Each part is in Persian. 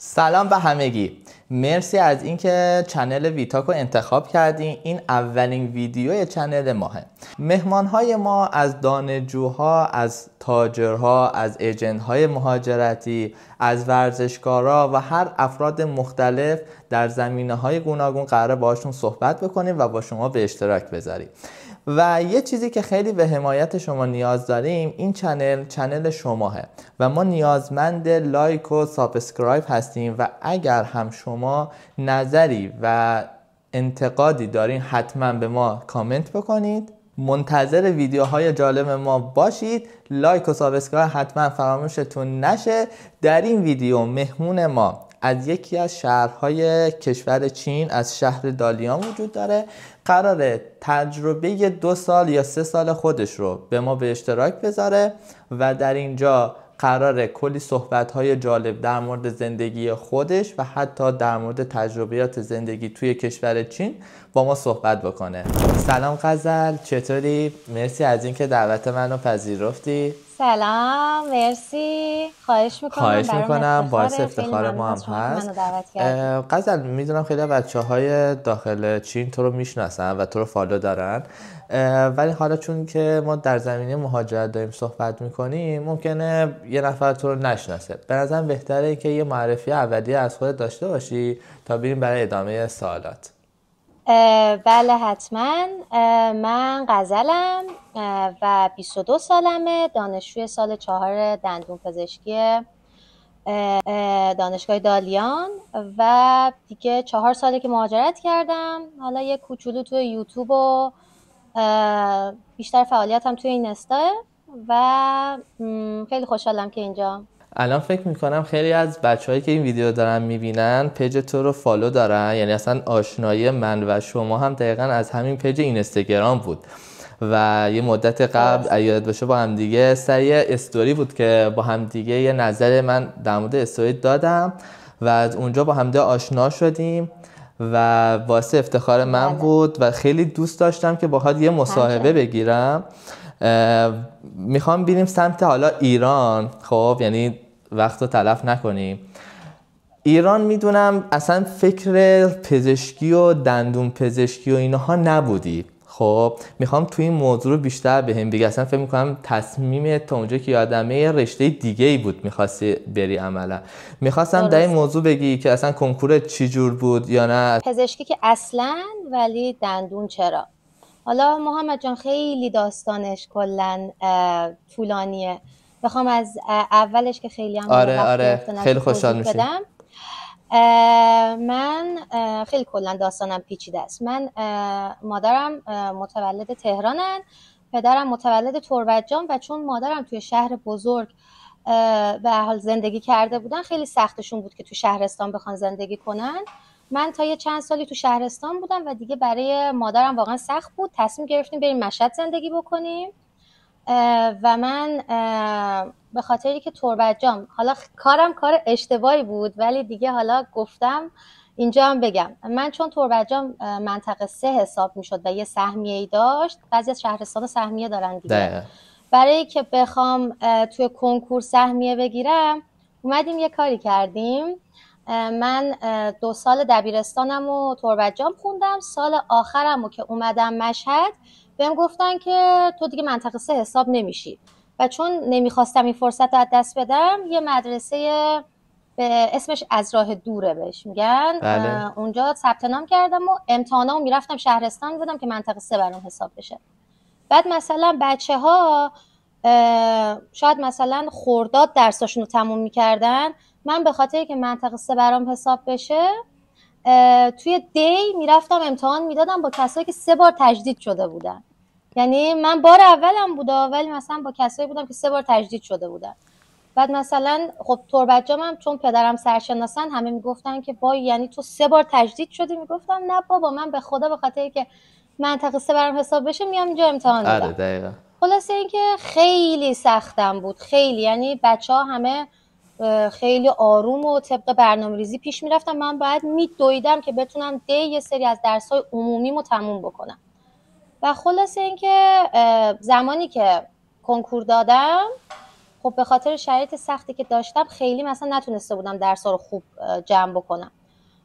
سلام به همگی. مرسی از اینکه چنل ویتاکو انتخاب کردین. این اولین ویدیوی چنل ماهه. مهمانهای ما از دانشجوها، از تاجرها، از ایجنت‌های مهاجرتی، از ورزشکارا و هر افراد مختلف در زمینه‌های گوناگون قراره باشون صحبت بکنیم و با شما به اشتراک بذاریم. و یه چیزی که خیلی به حمایت شما نیاز داریم، این چنل شماهه و ما نیازمند لایک و سابسکرایب هستیم و اگر هم شما نظری و انتقادی دارین حتما به ما کامنت بکنید. منتظر ویدیوهای جالب ما باشید. لایک و سابسکرایب حتما فراموشتون نشه. در این ویدیو مهمون ما از یکی از شهرهای کشور چین، از شهر دالیان وجود داره. قراره تجربه 2 سال یا 3 سال خودش رو به ما به اشتراک بذاره و در اینجا قراره کلی صحبت‌های جالب در مورد زندگی خودش و حتی در مورد تجربیات زندگی توی کشور چین با ما صحبت بکنه. سلام غزل، چطوری؟ مرسی از اینکه دعوت منو پذیرفتی. سلام، مرسی. خواهش میکنم. باعث افتخار ما هم هست. غزل، میدونم خیلی بچه‌های داخل چین تو رو میشناسن و تو رو فالو دارن، ولی حالا چون که ما در زمینه مهاجرت داریم صحبت میکنیم ممکنه یه نفر تو رو نشناسه. به نظرم بهتره که یه معرفی اولیه از خودت داشته باشی تا بریم برای ادامه سوالات. بله حتما. من غزلم و 22 سالمه، دانشجوی سال 4 دندون پزشکی دانشگاه دالیان و دیگه 4 ساله که مهاجرت کردم. حالا یه کوچولو توی یوتیوب و بیشتر فعالیتم توی اینستا و خیلی خوشحالم که اینجا. الان فکر میکنم خیلی از بچه‌هایی که این ویدیو دارن میبینن پیج تو رو فالو دارن، یعنی اصلا آشنایی من و شما هم دقیقاً از همین پیج اینستاگرام بود و یه مدت قبل یاد باشه با هم دیگه سری استوری بود که با هم دیگه یه نظر من در مورد استوری دادم و از اونجا با هم دیگه آشنا شدیم و واسه افتخار من بود و خیلی دوست داشتم که باهات یه مصاحبه بگیرم. میخوام بریم سمت حالا ایران، خب یعنی وقت رو تلف نکنیم. ایران میدونم اصلا فکر پزشکی و دندون پزشکی و اینها نبودی، خب میخوام توی این موضوع رو بیشتر بهم بگی. اصلا فکر میکنم تصمیمت تا اونجا که یادمه رشته دیگه ای بود میخواستی بری عملا. میخواستم در این موضوع بگی که اصلا کنکورت چی جور بود یا نه؟ پزشکی که اصلا، ولی دندون چرا؟ حالا محمد جان خیلی داستانش کلن طولانیه. بخوام از اولش که خیلی هم آره خیلی خوشحال میشم. من خیلی کلن داستانم پیچیده است. من مادرم متولد تهرانن، پدرم متولد تربتجان و چون مادرم توی شهر بزرگ به حال زندگی کرده بودن خیلی سختشون بود که تو شهرستان بخوان زندگی کنن. من تا یه چند سالی تو شهرستان بودم و دیگه برای مادرم واقعا سخت بود. تصمیم گرفتیم بریم مشهد زندگی بکنیم و من به خاطری که تربتجان، حالا کارم کار اشتباهی بود ولی دیگه حالا گفتم اینجا هم بگم، من چون تربتجان منطقه 3 حساب میشد و یه سهمیه‌ای داشت، بعضی از شهرستان سهمیه دارن دیگه، برای که بخوام توی کنکور سهمیه بگیرم اومدیم یه کاری کردیم. من 2 سال دبیرستانم و تربتجان خوندم. سال آخرم و که اومدم مشهد بهم گفتن که تو دیگه منطقه 3 حساب نمیشی و چون نمیخواستم این فرصت رو از دست بدم یه مدرسه به اسمش از راه دوره بهش میگن، اونجا ثبت نام کردم و امتحانامو میرفتم شهرستان میدادم که منطقه 3 برام حساب بشه. بعد مثلا بچه‌ها شاید مثلا خرداد درساشون رو تموم میکردن، من به خاطر که منطقه 3 برام حساب بشه توی دی میرفتم امتحان میدادم با کسایی که 3 بار تجدید شده بودن. یعنی من بار اولم بودا ولی مثلا با کسایی بودم که 3 بار تجدید شده بودن. بعد مثلا خب تربتجانم چون پدرم سرشناسن همه میگفتن که با یعنی تو 3 بار تجدید شدی؟ میگفتم نه بابا، من به خدا به خاطر که منطقه 3 برام حساب بشه میام اینجا امتحان میدم. دقیقاً. خلاصه اینکه خیلی سختم بود، خیلی، یعنی بچه‌ها همه خیلی آروم و طبق برنامه‌ریزی پیش میرفتم. من باید میدویدم که بتونم یه سری از درس‌های عمومیمو تموم بکنم. و خلاصه اینکه زمانی که کنکور دادم خب به خاطر شرایط سختی که داشتم خیلی مثلا نتونسته بودم درس‌ها رو خوب جمع بکنم.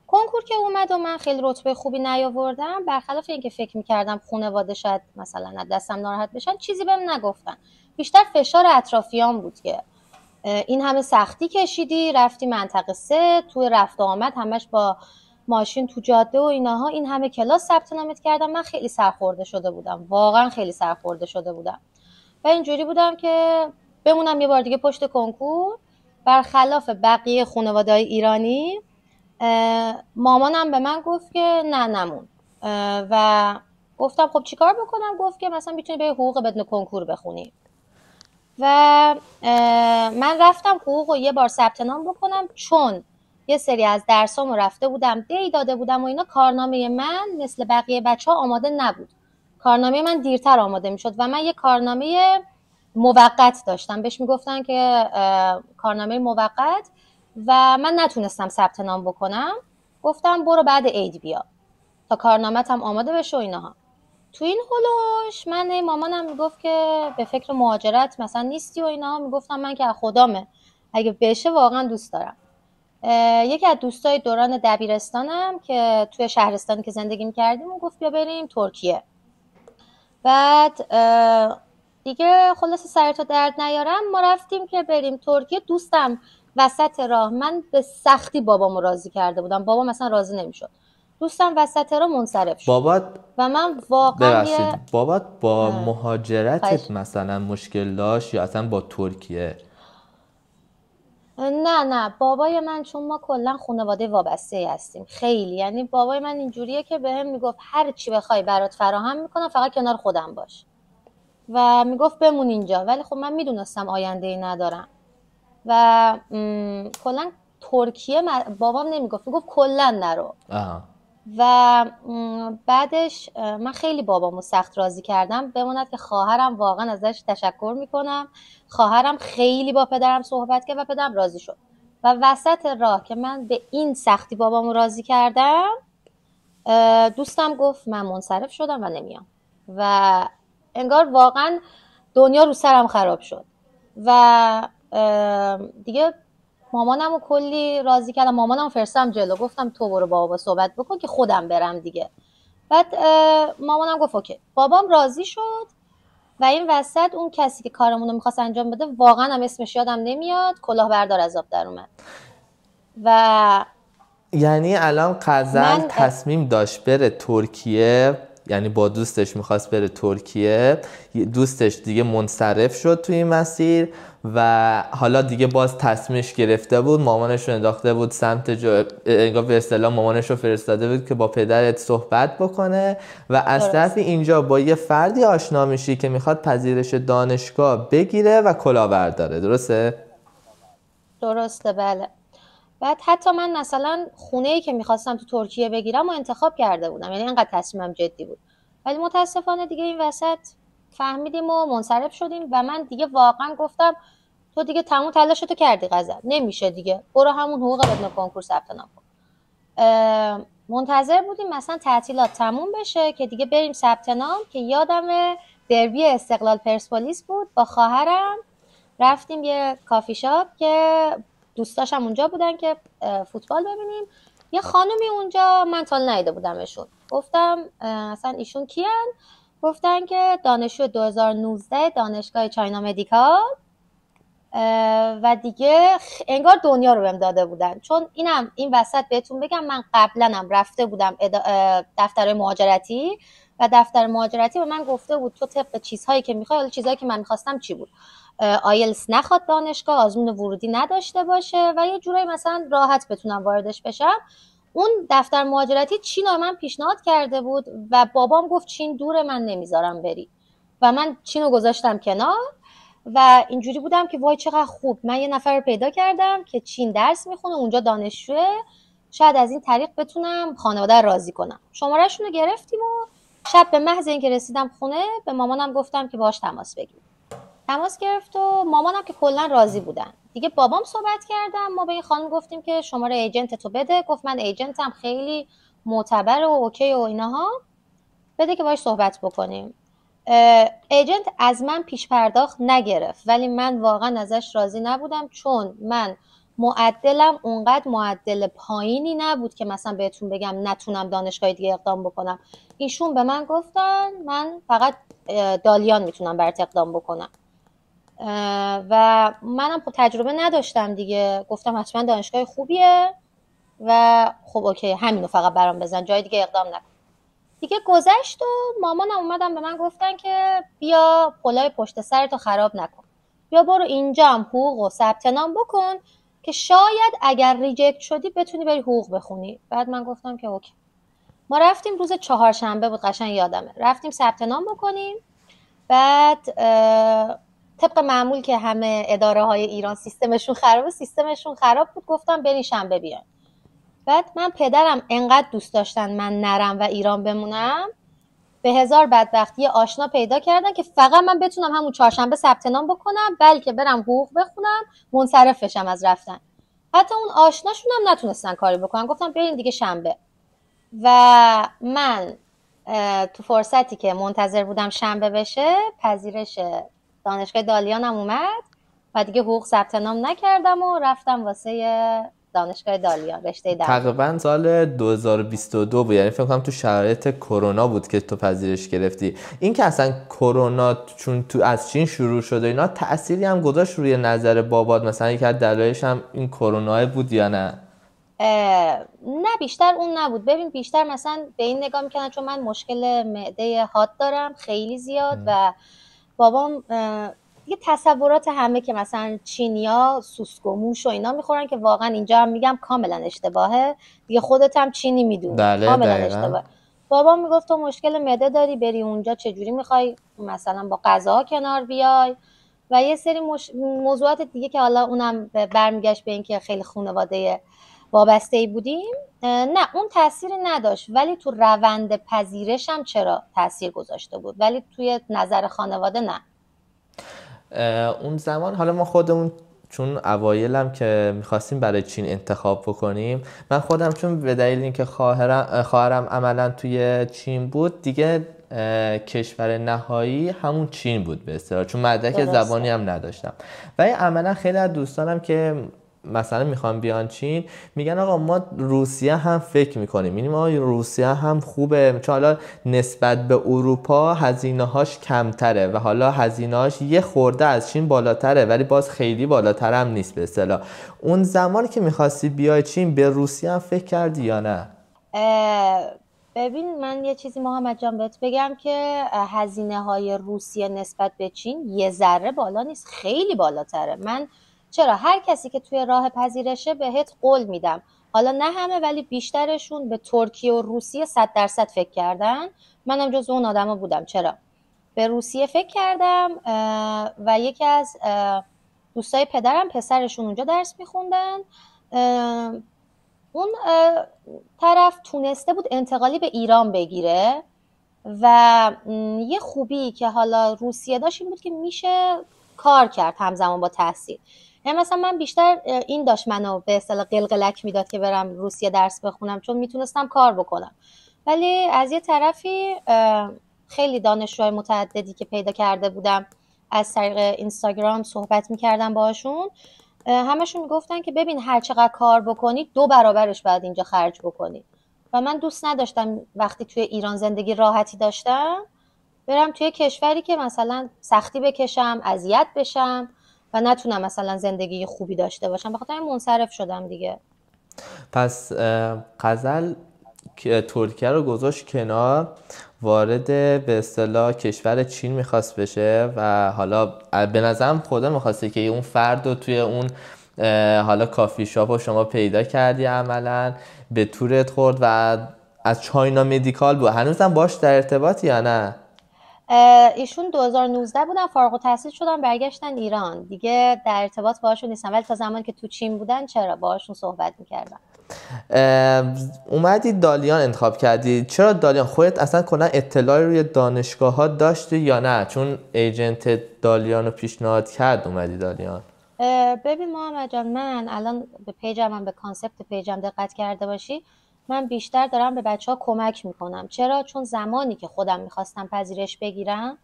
کنکور که اومد و من خیلی رتبه خوبی نیاوردم، برخلاف اینکه فکر می‌کردم خانواده شاید مثلا از دستم ناراحت بشن، چیزی بهم نگفتن. بیشتر فشار اطرافیان بود که این همه سختی کشیدی، رفتی منطقه 3، تو رفت و آمد همش با ماشین تو جاده و ایناها، این همه کلاس ثبت نامت کردم. من خیلی سرخورده شده بودم، واقعا خیلی سرخورده شده بودم و اینجوری بودم که بمونم یه بار دیگه پشت کنکور. برخلاف بقیه خانواده‌های ایرانی، مامانم به من گفت که نه نمون و گفتم خب چیکار بکنم؟ گفت که مثلا میتونی به حقوق بدون کنکور بخونی و من رفتم حقوق رو یه بار ثبت نام بکنم، چون یه سری از درسامو رفته بودم دی داده بودم و اینا. کارنامه من مثل بقیه بچه‌ها آماده نبود، کارنامه من دیرتر آماده میشد و من یه کارنامه موقت داشتم، بهش میگفتن که کارنامه موقت و من نتونستم ثبت نام بکنم. گفتم برو بعد عید بیا تا کارنامه‌ت هم آماده بشه و اینها. تو این هلوش من مامانم میگفت که به فکر مهاجرت مثلا نیستی و اینا. میگفتم من که خدامه، اگه بشه واقعا دوست دارم. یکی از دوستای دوران دبیرستانم که توی شهرستانی که زندگی میکردیم گفت بیا بریم ترکیه. بعد دیگه خلاص سرتو درد نیارم، ما رفتیم که بریم ترکیه. دوستم وسط راه، من به سختی بابامو راضی کرده بودم، بابا مثلا راضی نمیشد، دوستم وسط راه منصرف شد بابات و من واقعا ببخشید بابات با مهاجرتت مثلا مشکل داشت یا اصلا با ترکیه؟ نه بابای من، چون ما کلا خانواده وابسته هستیم خیلی، یعنی بابای من اینجوریه که بهم میگفت هر چی بخوای برات فراهم میکنم، فقط کنار خودم باش و میگفت بمون اینجا. ولی خب من میدونستم آینده‌ای ندارم و کلا ترکیه بابام نمیگفت، میگفت کلا نرو. و بعدش من خیلی بابامو سخت راضی کردم. بماند که خواهرم، واقعا ازش تشکر میکنم، خواهرم خیلی با پدرم صحبت کرد و پدرم راضی شد. و وسط راه که من به این سختی بابامو راضی کردم، دوستم گفت من منصرف شدم و نمیام و انگار واقعا دنیا رو سرم خراب شد و دیگه مامانمو کلی راضی کردم. مامانمو فرستم جلو، گفتم تو برو بابا صحبت بکن که خودم برم دیگه. بعد مامانم گفت اوکی. بابام راضی شد و این وسط اون کسی که کارمون رو میخواست انجام بده، واقعا هم اسمش یادم نمیاد، کلاهبردار از آب در اومد. و یعنی الان غزل تصمیم داشت بره ترکیه، یعنی با دوستش میخواست بره ترکیه، دوستش دیگه منصرف شد توی این مسیر و حالا دیگه باز تصمیمش گرفته بود، مامانش رو انداخته بود سمت انگار به اصطلاح مامانش رو فرستاده بود که با پدرت صحبت بکنه و از طرفی اینجا با یه فردی آشنا میشی که میخواد پذیرش دانشگاه بگیره و کلاهبرداره. درسته بله. بعد حتی من مثلا خونه‌ای که میخواستم تو ترکیه بگیرم و انتخاب کرده بودم، یعنی اینقدر تصمیمم جدی بود. ولی متاسفانه دیگه این وسط فهمیدیم و منصرف شدیم و من دیگه واقعا گفتم تو دیگه تمام تلاشتو کردی غزل، نمیشه دیگه، برو همون حقوق بدون کنکور ثبت نام کن. منتظر بودیم مثلا تعطیلات تموم بشه که دیگه بریم ثبت نام. که یادم دربی استقلال پرسپولیس بود، با خواهرم رفتیم یه کافی شاپ که دوستاشم اونجا بودن که فوتبال ببینیم. یه خانومی اونجا من تا ندیده بودمشون، گفتم اصلا ایشون کیان؟ گفتن که دانشجو 2019 دانشگاه چاینا مدیکال و دیگه انگار دنیا رو بهم داده بودن. چون این وسط بهتون بگم من قبلنم رفته بودم دفتر مهاجرتی و دفتر مهاجرتی به من گفته بود تو طبق چیزهایی که میخوای، حالا چیزهایی که من میخواستم چی بود؟ آیلتس نخواد دانشگاه، آزمون ورودی نداشته باشه و یه جورایی مثلا راحت بتونم واردش بشم. اون دفتر مهاجرتی چین رو من پیشنهاد کرده بود و بابام گفت چین دوره، من نمیذارم بری و من چین رو گذاشتم کنار و اینجوری بودم که وای چقدر خوب، من یه نفر رو پیدا کردم که چین درس میخونه اونجا دانشجوه، شاید از این طریق بتونم خانواده راضی کنم. شماره‌شون رو گرفتیم و شب به محض اینکه رسیدم خونه به مامانم گفتم که باهاش تماس بگیر. تماس گرفت و مامانم که کلا راضی بودن. دیگه بابام صحبت کردم، ما به این خانم گفتیم که شماره ایجنت تو بده. گفت من ایجنتم خیلی معتبر و اوکی و اینها، بده که باهاش صحبت بکنیم. ایجنت از من پیش پرداخت نگرفت، ولی من واقعا ازش راضی نبودم، چون من معدلم اونقدر معدل پایینی نبود که مثلا بهتون بگم نتونم دانشگاه دیگه اقدام بکنم. ایشون به من گفتن من فقط دالیان میتونم برات اقدام بکنم و منم تجربه نداشتم دیگه، گفتم حتما دانشگاه خوبیه و خب اوکی همینو فقط برام بزن، جای دیگه اقدام نکن. دیگه گذشت و مامانم اومدن به من گفتن که بیا پلای پشت سرتو خراب نکن، بیا برو اینجا هم حقوق و ثبت نام بکن که شاید اگر ریجکت شدی بتونی بری حقوق بخونی. بعد من گفتم که اوکی. ما رفتیم روز چهارشنبه بود، قشنگ یادمه، رفتیم ثبت نام بکنیم. بعد طبق معمول که همه اداره های ایران سیستمشون خراب بود، گفتم برین شنبه بیان. بعد من پدرم انقدر دوست داشتن من نرم و ایران بمونم، به هزار بدبختی آشنا پیدا کردن که فقط من بتونم همون چهارشنبه ثبت نام بکنم، بلکه برم حقوق بخونم منصرف بشم از رفتن. حتی اون آشناشون هم نتونستن کاری بکنن، گفتم برین دیگه شنبه. و من تو فرصتی که منتظر بودم شنبه بشه، پذیرش دانشگاه دالیانم اومد و دیگه حقوق ثبت نام نکردم و رفتم واسه دانشگاه دالیان رشته درمان. تقریبا سال 2022 بود، یعنی فکر کنم تو شرایط کرونا بود که تو پذیرش گرفتی. این که اصلا کرونا چون تو از چین شروع شده اینا تأثیری هم گذاشت روی نظر بابات؟ مثلا یکی از دلایلش هم این کرونا بود یا نه؟ نه بیشتر اون نبود. ببین بیشتر مثلا به این نگاه میکنن چون من مشکل معده حاد دارم خیلی زیاد و بابام یه تصورات همه که مثلا چینیا سوسک و موش و اینا میخورن که واقعا اینجا هم میگم کاملا اشتباهه دیگه، خودت هم چینی میدونی. بله کاملا دقیقاً. اشتباهه. بابام میگفت تو مشکل معده داری، بری اونجا چجوری میخوای مثلا با غذاها کنار بیای و یه سری موضوعات دیگه که حالا اونم برمیگشت به این که خیلی خانواده وابسته‌ای بودیم. نه اون تأثیری نداشت، ولی تو روند پذیرشم چرا تأثیر گذاشته بود، ولی توی نظر خانواده نه. اون زمان حالا ما خودمون چون اوایلم که میخواستیم برای چین انتخاب بکنیم، من خودم چون به دلیل اینکه خواهرم عملا توی چین بود دیگه کشور نهایی همون چین بود به اصطلاح، چون مدرک زبانی هم نداشتم. ولی عملا خیلی از دوستانم که مثلا میخوام بیان چین میگن آقا ما روسیه هم فکر میکنیم، یعنی ما روسیه هم خوبه، چون حالا نسبت به اروپا هزینه هاش کمتره و حالا هزینه هاش یه خورده از چین بالاتره ولی باز خیلی بالاتر هم نیست به اصطلاح. اون زمانی که میخواستی بیای چین به روسیه هم فکر کردی یا نه؟ ببین من یه چیزی محمد جان بهت بگم که هزینه های روسیه نسبت به چین یه ذره بالا نیست، خیلی بالاتره. من چرا هر کسی که توی راه پذیرشه بهت قول میدم، حالا نه همه ولی بیشترشون به ترکیه و روسیه 100% فکر کردن. منم جز اون آدما بودم. چرا به روسیه فکر کردم و یکی از دوستای پدرم پسرشون اونجا درس میخوندن، اون طرف تونسته بود انتقالی به ایران بگیره و یه خوبی که حالا روسیه داشت این بود که میشه کار کرد همزمان با تحصیل. یعنی مثلا من بیشتر این داشت منو به اصطلاح قلقلک میداد که برم روسیه درس بخونم چون میتونستم کار بکنم. ولی از یه طرفی خیلی دانشجوهای متعددی که پیدا کرده بودم از طریق اینستاگرام صحبت میکردم باهاشون، همشون میگفتن که ببین هر چقدر کار بکنی 2 برابرش باید اینجا خرج بکنی و من دوست نداشتم وقتی توی ایران زندگی راحتی داشتم برم توی کشوری که مثلا سختی بکشم، اذیت بشم و نتونم مثلا زندگی خوبی داشته باشم. بخاطر این منصرف شدم دیگه. پس غزل ترکیه رو گذاشت کنار، وارد به اصطلاح کشور چین میخواست بشه و حالا به نظرم خدا میخواسته که اون فرد رو توی اون حالا کافی شاپ رو شما پیدا کردی، عملا به تورت خورد و از چاینا مدیکال بود. هنوزم باش در ارتباطی یا نه؟ ایشون 2019 بودن فارغ التحصیل شدن برگشتن ایران، دیگه در ارتباط باهاشون نیستم، ولی تا زمانی که تو چین بودن چرا باهاشون صحبت میکردم. اومدی دالیان انتخاب کردی، چرا دالیان؟ خودت اصلا کلا اطلاعی روی دانشگاه ها داشتی یا نه چون ایجنت دالیان رو پیشنهاد کرد اومدی دالیان؟ ببین محمد جان، من الان به پیجم هم به کانسپت پیجم دقت کرده باشی، من بیشتر دارم به بچه ها کمک میکنم. چرا؟ چون زمانی که خودم میخواستم پذیرش بگیرم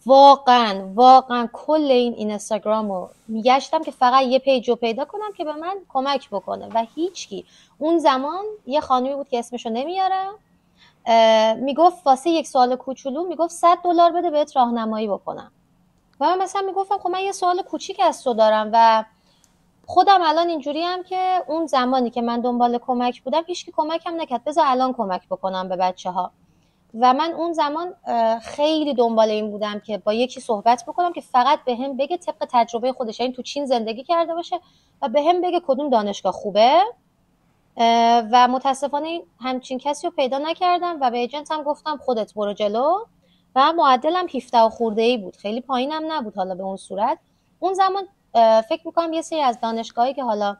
واقعا کل این اینستاگرام رو میگشتم که فقط یه پیج رو پیدا کنم که به من کمک بکنه و هیچکی. اون زمان یه خانمی بود که اسمشو نمیارم، میگفت واسه یک سوال کوچولو میگفت $100 بده بهت راهنمایی بکنم. و من مثلا میگفتم خب من یه سوال کوچیک از تو دارم و خودم الان اینجوریم که اون زمانی که من دنبال کمک بودم هیچکی کمکم نکرد، بذار الان کمک بکنم به بچه‌ها. و من اون زمان خیلی دنبال این بودم که با یکی صحبت بکنم که فقط به هم بگه طبق تجربه خودش، این تو چین زندگی کرده باشه و به هم بگه کدوم دانشگاه خوبه. و متاسفانه همچین کسی رو پیدا نکردم و به ایجنت هم گفتم خودت برو جلو. و معدلم 17 خورده‌ای بود، خیلی پایینم نبود حالا به اون صورت. اون زمان فکر میکنم یه سری از دانشگاهی که حالا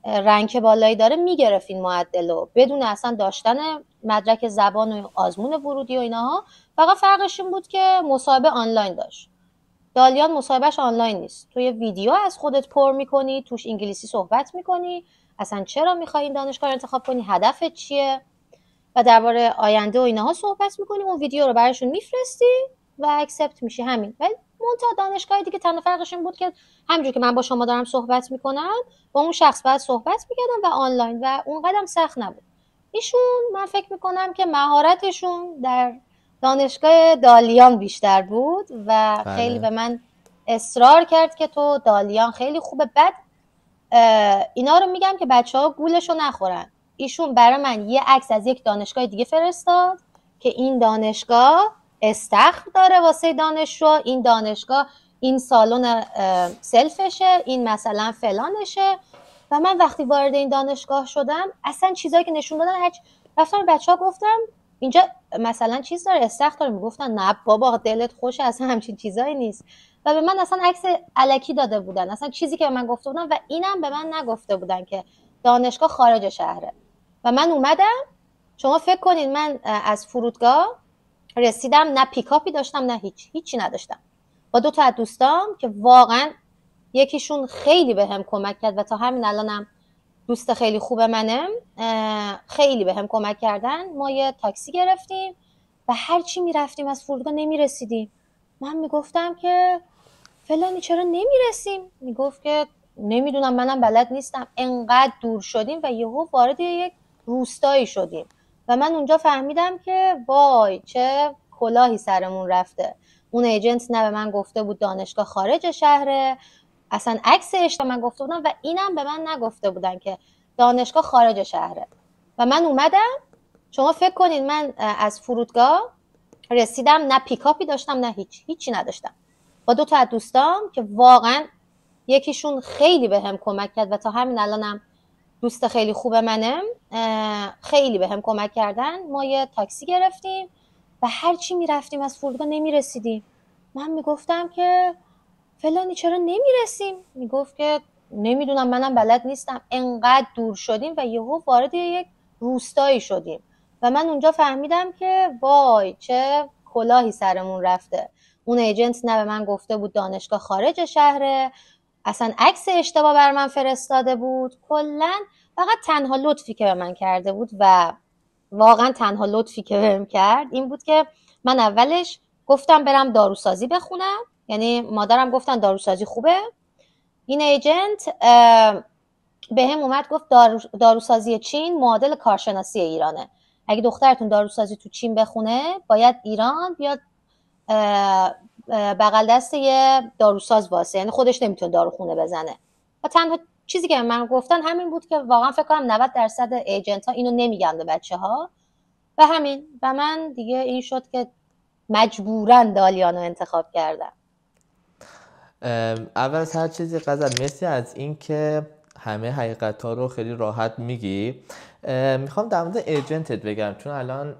رنک بالایی داره میگرفت این معدل رو بدون اصلا داشتن مدرک زبان و آزمون ورودی و اینها. فقط فرقش این بود که مصاحبه آنلاین داشت. دالیان مصاحبهش آنلاین نیست، تو یه ویدیو از خودت پر میکنی، توش انگلیسی صحبت میکنی، اصلا چرا میخوای این دانشگاه رو انتخاب کنی، هدفت چیه و درباره آینده و اینها صحبت میکنی. اون ویدیو رو براشون میفرستی و اکسپت میشی، همین. ولی منتها دانشگاه دیگه تنها فرقش این بود که همونجوری که من با شما دارم صحبت میکنم با اون شخص باید صحبت میکردم و آنلاین و اون قدم سخت نبود. ایشون من فکر میکنم که مهارتشون در دانشگاه دالیان بیشتر بود و خیلی به من اصرار کرد که تو دالیان خیلی خوبه. بعد اینا رو میگم که بچه‌ها گولشو نخورن. ایشون برای من یه عکس از یک دانشگاه دیگه فرستاد که این دانشگاه استخر داره واسه دانشجو، این دانشگاه این سالن سلفشه، این مثلا فلانشه. و من وقتی وارد این دانشگاه شدم اصلا چیزایی که نشون دادن، رفتم بچه‌ها گفتم اینجا مثلا چیز داره، استخر داره. میگفتن نه بابا دلت خوشه، اصلا همچین چیزایی نیست. و به من اصلا عکس الکی داده بودن، اصلا چیزی که به من گفته بودن و اینم به من نگفته بودن که دانشگاه خارج شهره. و من اومدم، شما فکر کنین من از فرودگاه رسیدم نه پیکاپی داشتم نه هیچی نداشتم، با 2 تا از دوستام که واقعا یکیشون خیلی به هم کمک کرد و تا همین الانم دوست خیلی خوب منم، خیلی به هم کمک کردن. ما یه تاکسی گرفتیم و هرچی میرفتیم از فرودگاه نمیرسیدیم. من میگفتم که فلانی چرا نمیرسیم؟ میگفت که نمیدونم منم بلد نیستم. انقدر دور شدیم و یهو وارد یک روستایی شدیم و من اونجا فهمیدم که وای چه کلاهی سرمون رفته. اون ایجنت نه به من گفته بود دانشگاه خارج شهره، اصلا عکسش به من گفته بودن و اینم به من نگفته بودن که دانشگاه خارج شهره. و من اومدم، شما فکر کنین من از فرودگاه رسیدم نه پیکاپی داشتم نه هیچی نداشتم، با 2 تا از دوستام که واقعا یکیشون خیلی به هم کمک کرد و تا همین الانم دوست خیلی خوب منم، خیلی به هم کمک کردن. ما یه تاکسی گرفتیم و هرچی میرفتیم از فرودگاه نمیرسیدیم. من میگفتم که فلانی چرا نمیرسیم؟ میگفت که نمیدونم منم بلد نیستم. انقدر دور شدیم و یهو وارد یک روستایی شدیم و من اونجا فهمیدم که وای چه کلاهی سرمون رفته. اون ایجنت نه به من گفته بود دانشگاه خارج شهره، اصلا عکس اشتباه بر من فرستاده بود. کلا فقط تنها لطفی که به من کرده بود و واقعا تنها لطفی که بهم کرد این بود که من اولش گفتم برم داروسازی بخونم، یعنی مادرم گفتن داروسازی خوبه. این ایجنت به هم اومد گفت داروسازی چین معادل کارشناسی ایرانه، اگه دخترتون داروسازی تو چین بخونه باید ایران بیاد بغل دست یه داروساز واسه، یعنی خودش نمیتونه داروخونه بزنه. و تنها چیزی که من گفتن همین بود که واقعا فکر کنم 90% ایجنت ها اینو نمیگن به بچه ها و همین. و من دیگه این شد که مجبوراً دالیانو انتخاب کردم. اول از هر چیزی غزل مرسی از این که همه حقیقت ها رو خیلی راحت میگی. میخوام در مورد ایجنتت بگم، چون الان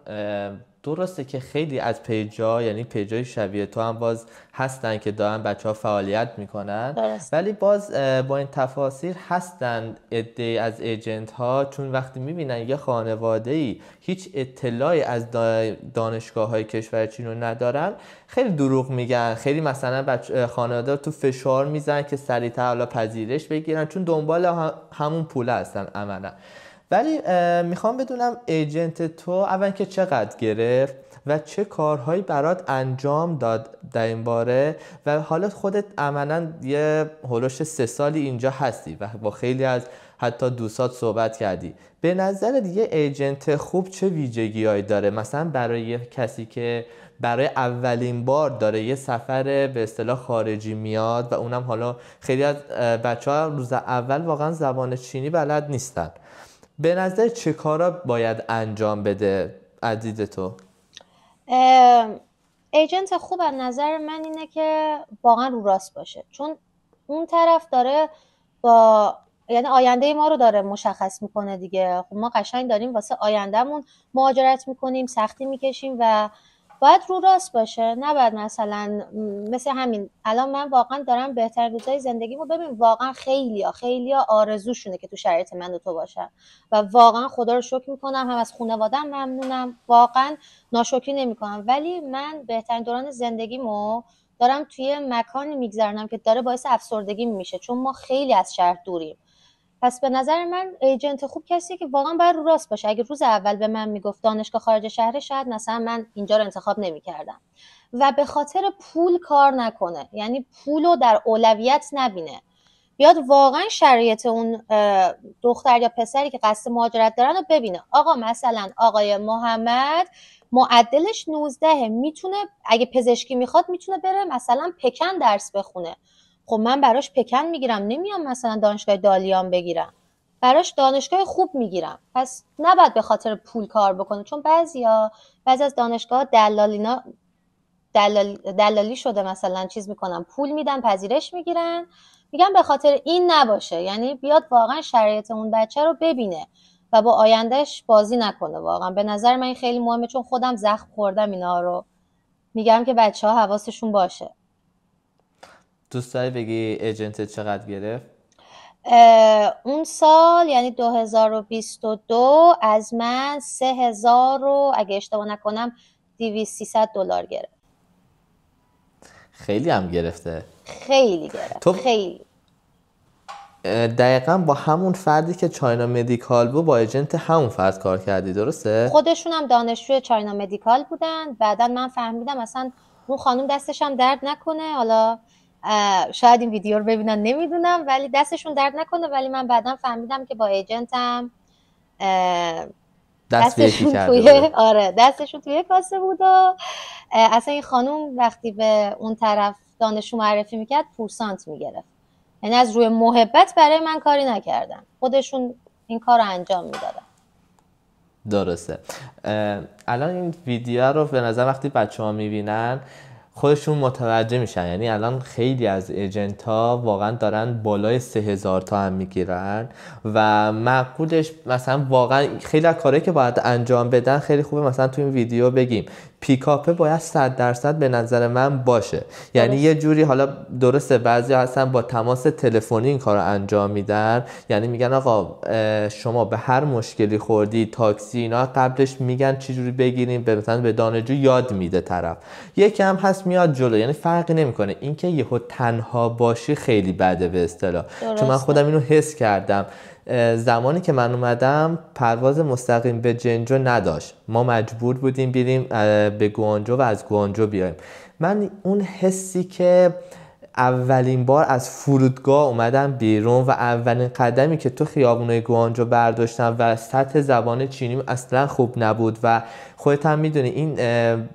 درسته که خیلی از پیجا، یعنی پیجای شبیه تو هم باز هستن که دارن بچه ها فعالیت میکنن درست. ولی باز با این تفاصیل هستن عده‌ای از ایجنت ها، چون وقتی میبینن یه خانواده‌ای هیچ اطلاعی از دانشگاه های کشور چین رو ندارن خیلی دروغ میگن، خیلی مثلا خانواده رو تو فشار میزنن که سریعتر حالا پذیرش بگیرن، چون دنبال همون پول هستن عملا. ولی میخوام بدونم ایجنت تو اول که چقدر گرفت و چه کارهایی برات انجام داد در این باره، و حالا خودت عملاً یه هولوش 3 سالی اینجا هستی و با خیلی از حتی دوستات صحبت کردی. به نظر دیگه ایجنت خوب چه ویژگی‌هایی داره؟ مثلا برای کسی که برای اولین بار داره یه سفر به اصطلاح خارجی میاد و اونم حالا خیلی از بچه‌ها روز اول واقعا زبان چینی بلد نیستن، به نظر چه کارا باید انجام بده عزیز تو؟ ایجنت خوب از نظر من اینه که واقعا رو راست باشه، چون اون طرف داره با یعنی آینده ما رو داره مشخص میکنه دیگه. خب ما قشنگ داریم واسه آیندهمون مهاجرت میکنیم، سختی میکشیم و باید رو راست باشه. نباید مثلا مثل همین الان من واقعا دارم بهترین روزای زندگیمو ببین، واقعا خیلیا آرزوشونه که تو شرایط من و تو باشن و واقعا خدا رو شکر میکنم، هم از خانواده‌ام ممنونم، واقعا ناشکری نمیکنم. ولی من بهترین دوران زندگیمو دارم توی مکانی میگذرونم که داره باعث افسردگی میشه، چون ما خیلی از شهر دوریم. پس به نظر من ایجنت خوب کسیه که واقعا باید رو راست باشه. اگه روز اول به من میگفت دانشگاه خارج شهر، شاید مثلا من اینجا رو انتخاب نمیکردم. و به خاطر پول کار نکنه، یعنی پولو در اولویت نبینه، بیاد واقعا شرایط اون دختر یا پسری که قصد مهاجرت دارن رو ببینه. آقا مثلا آقای محمد معدلش 19، میتونه اگه پزشکی میخواد میتونه بره مثلا پکن درس بخونه. خب من براش پکن میگیرم، نمیام مثلا دانشگاه دالیان بگیرم، براش دانشگاه خوب میگیرم. پس نباید به خاطر پول کار بکنه، چون بعضی از دانشگاه دلالی شده، مثلا چیز میکنن، پول میدن، پذیرش میگیرن. میگم به خاطر این نباشه، یعنی بیاد واقعا شرایط اون بچه رو ببینه و با آیندهش بازی نکنه. واقعا به نظر من این خیلی مهمه، چون خودم زخم خوردم اینا رو. میگم که بچه ها حواسشون باشه. دوست داری بگی ایجنت چقدر گرفت؟ اون سال یعنی 2022 از من 3000 رو اگه اشتباه نکنم $200-300 گرفت. خیلی هم گرفته. خیلی گرفت. تو خیلی دقیقا با همون فردی که چاینا مدیکال بود با ایجنت همون فرد کار کردی، درسته؟ خودشون هم دانشجوی چاینا مدیکال بودن. بعدا من فهمیدم اصلا اون خانم دستش هم درد نکنه، حالا شاید این ویدیو رو ببینن نمیدونم، ولی دستشون درد نکنه. ولی من بعدا فهمیدم که با ایجنتم دستشون توی کاسه بود و اصلا این خانم وقتی به اون طرف دانشجو معرفی میکرد پورسانت میگرفت، یعنی از روی محبت برای من کاری نکردن، خودشون این کار رو انجام میدادن. درسته. الان این ویدیو رو به نظر وقتی بچه ها میبینن خودشون متوجه میشن، یعنی الان خیلی از ایجنت ها واقعا دارن بالای 3000 تا هم میگیرن و معقولش مثلا واقعا خیلی از کارهایی که باید انجام بدن خیلی خوبه. مثلا تو این ویدیو بگیم پیکاپه باید 100% به نظر من باشه، یعنی یه جوری، حالا درسته بعضی هستن با تماس تلفنی این کار رو انجام میدن، یعنی میگن آقا شما به هر مشکلی خوردی، تاکسی اینا قبلش میگن چه جوری بگیریم، مثلا به دانشجو یاد میده طرف، یکم هست میاد جلو، یعنی فرقی نمیکنه. اینکه یهو تنها باشی خیلی بده به اصطلاح، چون من خودم اینو حس کردم. زمانی که من اومدم پرواز مستقیم به جنجو نداشت، ما مجبور بودیم بریم به گوانجو و از گوانجو بیایم. من اون حسی که اولین بار از فرودگاه اومدم بیرون و اولین قدمی که تو خیابونای گوانجو برداشتم و سطح زبان چینیم اصلا خوب نبود و خودت هم میدونی این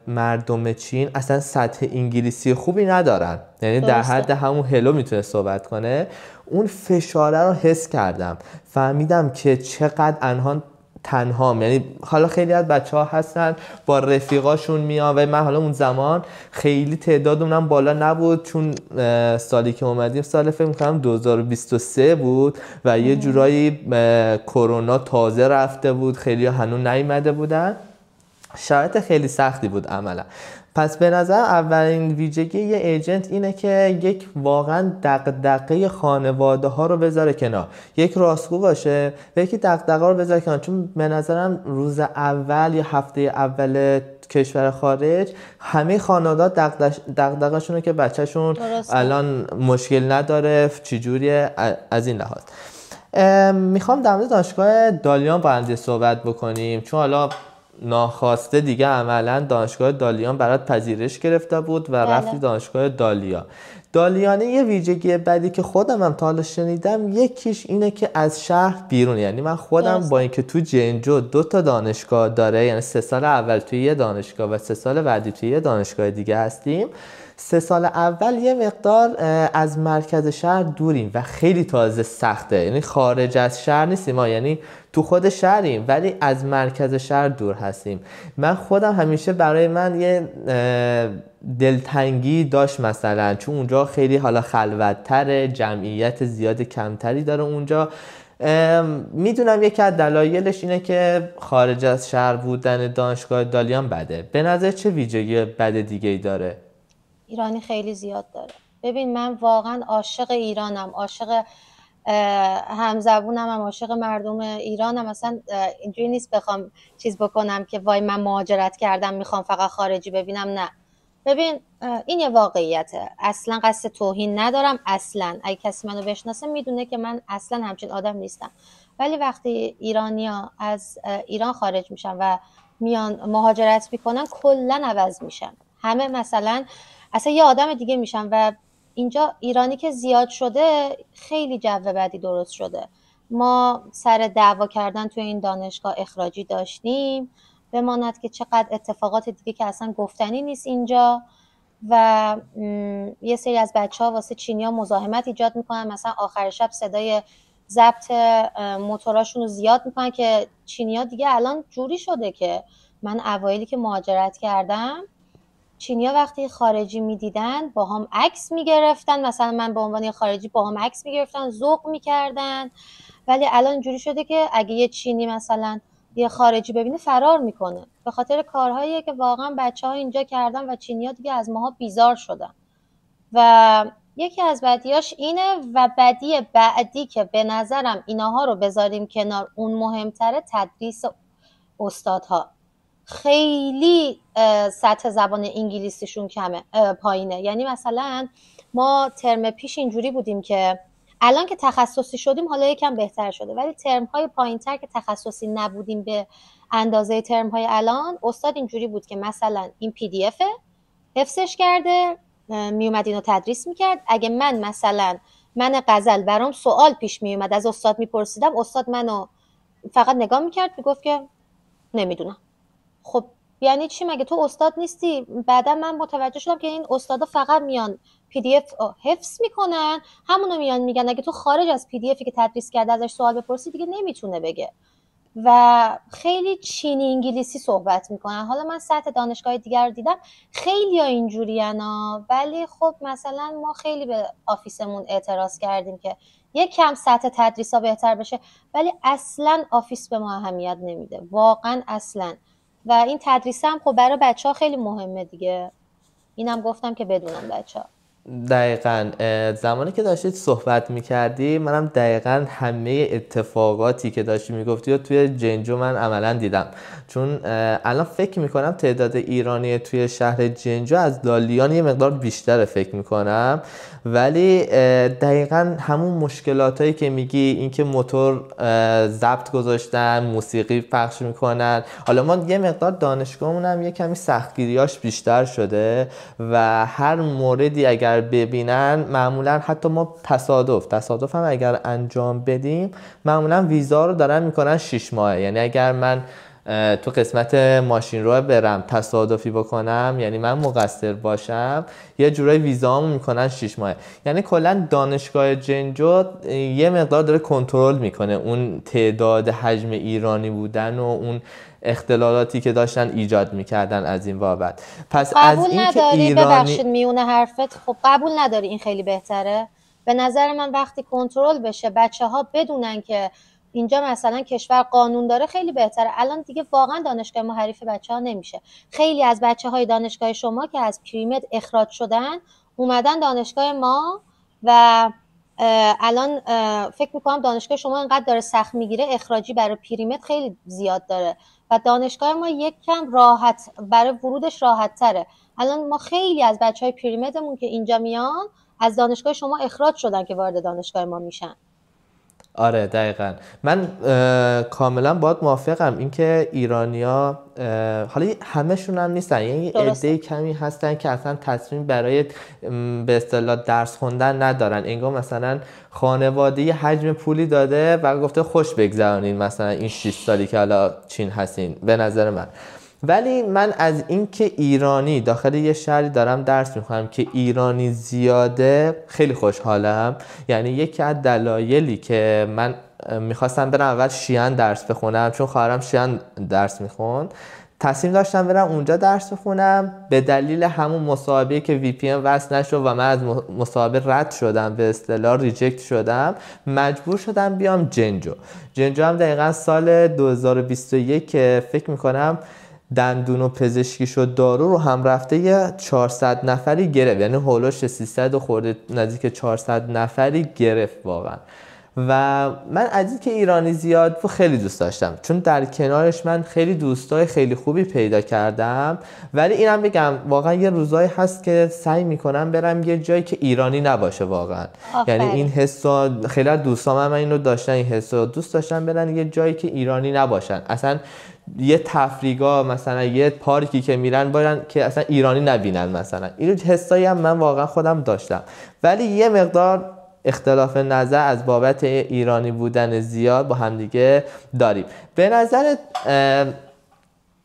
مردم چین اصلا سطح انگلیسی خوبی ندارن، یعنی در حد همون هلو میتونه صحبت کنه. اون فشاره رو حس کردم، فهمیدم که چقدر انها تنهام. یعنی حالا خیلی از بچه‌ها هستن با رفیقاشون میان و من حالا اون زمان خیلی تعدادمون بالا نبود، چون سالی که اومدیم سال فکر می‌کنم 2023 بود و یه جورایی کرونا تازه رفته بود، خیلی هنوز نیومده بودن، شرایط خیلی سختی بود عملا. پس به نظر اولین ویژگی یه ایجنت اینه که یک واقعا دغدغه خانواده ها رو بذاره کنار، یک راستگو باشه و یکی دغدغه رو بذاره کنار. چون به نظرم روز اول یا هفته اول کشور خارج همه خانواده دغدغه‌شونه که بچه‌شون الان مشکل نداره چجوریه از این لحاظ. میخوام در مورد دانشگاه دالیان با هم صحبت بکنیم، چون حالا ناخواسته دیگه عملا دانشگاه دالیان برات پذیرش گرفته بود و رفتی دانشگاه دالیانه. یه ویژگی بدی که خودم هم تا حالا شنیدم یکیش اینه که از شهر بیرون. یعنی من خودم با اینکه تو جنجو 2 تا دانشگاه داره، یعنی 3 سال اول توی یه دانشگاه و 3 سال بعدی توی یه دانشگاه دیگه هستیم، 3 سال اول یه مقدار از مرکز شهر دوریم و خیلی تازه سخته. یعنی خارج از شهر نیستیم ما، یعنی تو خود شهریم ولی از مرکز شهر دور هستیم. من خودم همیشه برای من یه دلتنگی داشت مثلا، چون اونجا خیلی حالا خلوت‌تره، جمعیت زیاد کمتری داره اونجا. میدونم یکی از دلایلش اینه که خارج از شهر بودن دانشگاه دالیان بده. به نظر چه ویژگی بد دیگه‌ای داره؟ ایرانی خیلی زیاد داره. ببین من واقعا عاشق ایرانم، عاشق همزبونم، هم عاشق مردم ایرانم. مثلا اینجوری نیست بخوام چیز بکنم که وای من مهاجرت کردم میخوام فقط خارجی ببینم، نه. ببین این یه واقعیته، اصلا قصد توهین ندارم. اصلا اگه کسی منو بشناسه میدونه که من اصلا همچین آدم نیستم. ولی وقتی ایرانیا از ایران خارج میشن و میان مهاجرت میکنن کلا عوض میشن، همه مثلا اصلا یه آدم دیگه میشن. و اینجا ایرانی که زیاد شده خیلی جو بدی درست شده. ما سر دعوا کردن توی این دانشگاه اخراجی داشتیم، بماند که چقدر اتفاقات دیگه که اصلا گفتنی نیست اینجا. و یه سری از بچه‌ها واسه چینی‌ها مزاحمت ایجاد میکنن، مثلا آخر شب صدای ضبط موتوراشون رو زیاد میکنن که چینی‌ها دیگه الان جوری شده که من اوایلی که مهاجرت کردم چینی‌ها وقتی خارجی میدیدن با هم عکس میگرفتن، مثلا من به عنوان خارجی با هم عکس میگرفتن، ذوق میکردن. ولی الان اینجوری شده که اگه یه چینی مثلا یه خارجی ببینه فرار میکنه، به خاطر کارهایی که واقعا بچه‌ها اینجا کردن و چینی‌ها دیگه از ماها بیزار شدن. و یکی از بدیاش اینه. و بدی بعدی که به نظرم ایناها رو بذاریم کنار، اون مهمتره، تدریس استادها. خیلی سطح زبان انگلیسیشون کمه، پایینه. یعنی مثلا ما ترم پیش اینجوری بودیم که الان که تخصصی شدیم حالا یکم بهتر شده، ولی ترم‌های پایین‌تر که تخصصی نبودیم به اندازه ترم‌های الان، استاد اینجوری بود که مثلا این پی دی افه حفظش کرده، میومد اینو تدریس میکرد. اگه من غزل برام سوال پیش میومد از استاد میپرسیدم، استاد منو فقط نگاه میکرد میگفت که نمیدونم. خب یعنی چی؟ مگه تو استاد نیستی؟ بعدا من متوجه شدم که این استادا فقط میان پی دی اف حفظ میکنن، همونو میان میگن. اگه تو خارج از پی دی افی که تدریس کرده ازش سوال بپرسی دیگه نمیتونه بگه. و خیلی چینی انگلیسی صحبت میکنن. حالا من سطح دانشگاه دیگر رو دیدم، خیلی ها اینجوریه، ولی خب مثلا ما خیلی به آفیسمون اعتراض کردیم که یک کم سطح تدریس ها بهتر بشه، ولی اصلا آفیس به ما اهمیت نمیده، واقعا اصلا. و این تدریس هم خب برای بچه ها خیلی مهمه دیگه، اینم گفتم که بدونم بچه ها. دقیقاً زمانی که داشتید صحبت میکردی منم دقیقاً همه اتفاقاتی که داشتی میگفتی و توی جنجو من عملاً دیدم. چون الان فکر میکنم تعداد ایرانی توی شهر جنجو از دالیان یه مقدار بیشتره فکر میکنم، ولی دقیقاً همون مشکلاتایی که میگی، این که موتور ضبط گذاشتن، موسیقی پخش میکنن. حالا ما یه مقدار دانشگاهمون هم یه کمی سختگیریاش بیشتر شده و هر موردی اگر ببینن معمولا حتی ما تصادف هم اگر انجام بدیم معمولا ویزا رو دارن میکنن 6 ماه. یعنی اگر من تو قسمت ماشین رو برم تصادفی بکنم، یعنی من مقصر باشم، یه جورای ویزامو میکنن 6 ماه. یعنی کلا دانشگاه جنجو یه مقدار داره کنترل میکنه اون تعداد حجم ایرانی بودن و اون اختلالاتی که داشتن ایجاد میکردن از این بابت. پس از این که ایرانی، ببخشید میونه حرفت، خب قبول نداری این خیلی بهتره؟ به نظر من وقتی کنترل بشه، بچه ها بدونن که اینجا مثلا کشور قانون داره، خیلی بهتره. الان دیگه واقعا دانشگاه ما حریف بچه ها نمیشه. خیلی از بچه های دانشگاه شما که از پیرمد اخراج شدن اومدن دانشگاه ما و الان فکر میکنم دانشگاه شما اینقدر داره سخت میگیره، اخراجی برای پیرمد خیلی زیاد داره و دانشگاه ما یک کم راحت برای ورودش راحت تره. الان ما خیلی از بچه های پیرمدمون که اینجا میان از دانشگاه شما اخراج شدن که وارد دانشگاه ما میشن. آره دقیقا. من کاملا باید موافقم اینکه ایرانیا حالا همه‌شون هم نیستن، یعنی عده کمی هستن که اصلا تصمیم برای به اصطلاح درس خوندن ندارن، انگار مثلا خانواده یه حجم پولی داده و گفته خوش بگذرونین مثلا این 6 سالی که حالا چین هستین به نظر من. ولی من از اینکه ایرانی داخل یه شهری دارم درس میخونم که ایرانی زیاده خیلی خوشحالم. یعنی یکی از دلایلی که من میخواستم برم اول شیان درس بخونم، چون خواهرم شیان درس میخوند، تصمیم داشتم برم اونجا درس بخونم. به دلیل همون مصاحبه که وی پی ام وصل نشد و من از مصاحبه رد شدم، به اصطلاح ریجکت شدم، مجبور شدم بیام جنجو. جنجو هم دقیقا سال 2021 که فکر میکنم دندون و پزشکی شد دارو رو هم رفته یه 400 نفری گرفت، یعنی هولوش 300 خورده نزدیک 400 نفری گرفت واقعا. و من از این که ایرانی زیاد بود خیلی دوست داشتم، چون در کنارش من خیلی دوستای خیلی خوبی پیدا کردم. ولی اینم بگم واقعا یه روزایی هست که سعی میکنم برم یه جایی که ایرانی نباشه واقعا. یعنی این حسا خیلی از دوستام هم اینو داشتن، این حسا دوست داشتن برن یه جایی که ایرانی نباشن، اصلا یه تفریحگاه مثلا یه پارکی که میرن برن که اصلا ایرانی نبینن مثلا. این حسایی هم من واقعا خودم داشتم. ولی یه مقدار اختلاف نظر از بابت ایرانی بودن زیاد با همدیگه داریم. به نظر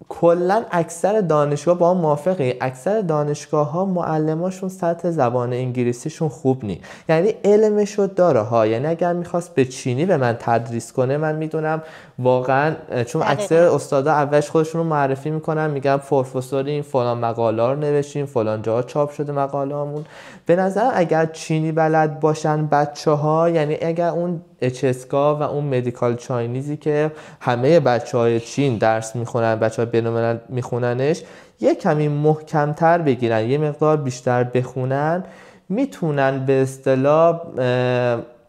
کلا اکثر دانشگاه با هم موافقی؟ اکثر دانشگاه ها معلماشون سطح زبان انگلیسیشون خوب نی، یعنی علمشو داره ها. یعنی اگر میخواست به چینی به من تدریس کنه من میدونم واقعا، چون اکثر استادا اولش خودشون رو معرفی میکنن، میگن پروفسوریم، فلان مقاله رو نوشتیم، فلان جاها چاپ شده مقاله هامون. به نظر اگر چینی بلد باشن بچه‌ها، یعنی اگر اون اچسکا و اون مدیکال چاینیزی که همه بچه‌های چین درس میخونن، بچه‌ها بین‌الملل میخوننش، یه کمی محکم‌تر بگیرن، یه مقدار بیشتر بخونن، میتونن به اصطلاح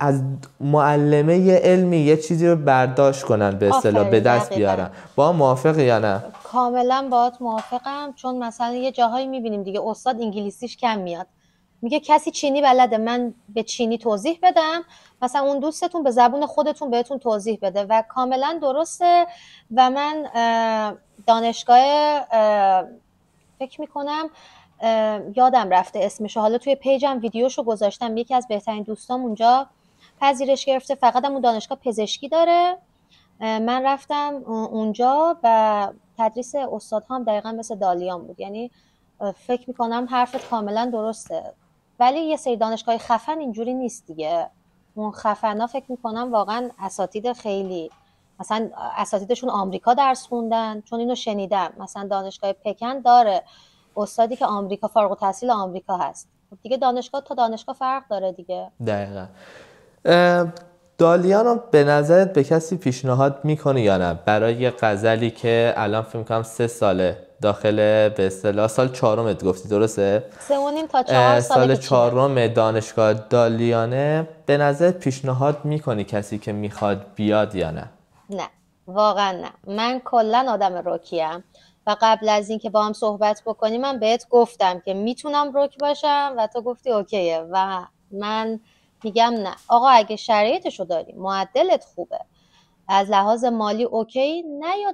از معلمه علمی یه چیزی رو برداشت کنن، به اصطلاح به دست بیارن. با موافقی یا نه؟ کاملا باهات موافقم، چون مثلا یه جاهایی میبینیم دیگه استاد انگلیسیش کم میاد، میگه کسی چینی بلده من به چینی توضیح بدم، مثلا اون دوستتون به زبون خودتون بهتون توضیح بده و کاملا درسته. و من دانشگاه فکر میکنم یادم رفته اسمشو، حالا توی پیجم ویدیوشو گذاشتم، یکی از بهترین دوستام اونجا پذیرش گرفته، فقط اون دانشگاه پزشکی داره. من رفتم اونجا و تدریس استادها هم دقیقا مثل دالیان بود، یعنی فکر میکنم حرفت کاملا درسته. ولی یه سری دانشگاه خفن اینجوری نیست دیگه، اون خفنا فکر میکنم واقعا اساتید خیلی، مثلا اساتیدشون آمریکا درس خوندن، چون اینو شنیدم مثلا دانشگاه پکن داره استادی که آمریکا فارغ التحصیل آمریکا هست. دیگه دانشگاه تا دانشگاه فرق داره دیگه. دقیقاً. دالیان رو به نظرت به کسی پیشنهاد میکنی یا نه برای غزلی که الان فکر میکنم 3 ساله داخل به اصطلاح سال 4م گفتی درسته؟ 3.5 تا 4 سال 4م دانشگاه دالیانه، به نظرت پیشنهاد میکنی کسی که میخواد بیاد یا نه؟ نه واقعا نه، من کلا آدم رکیم و قبل از این که با هم صحبت بکنیم من بهت گفتم که میتونم رک باشم و تو گفتی اوکیه و من میگم نه آقا، اگه شرایطشو داری، معدلت خوبه، از لحاظ مالی اوکی، نه یا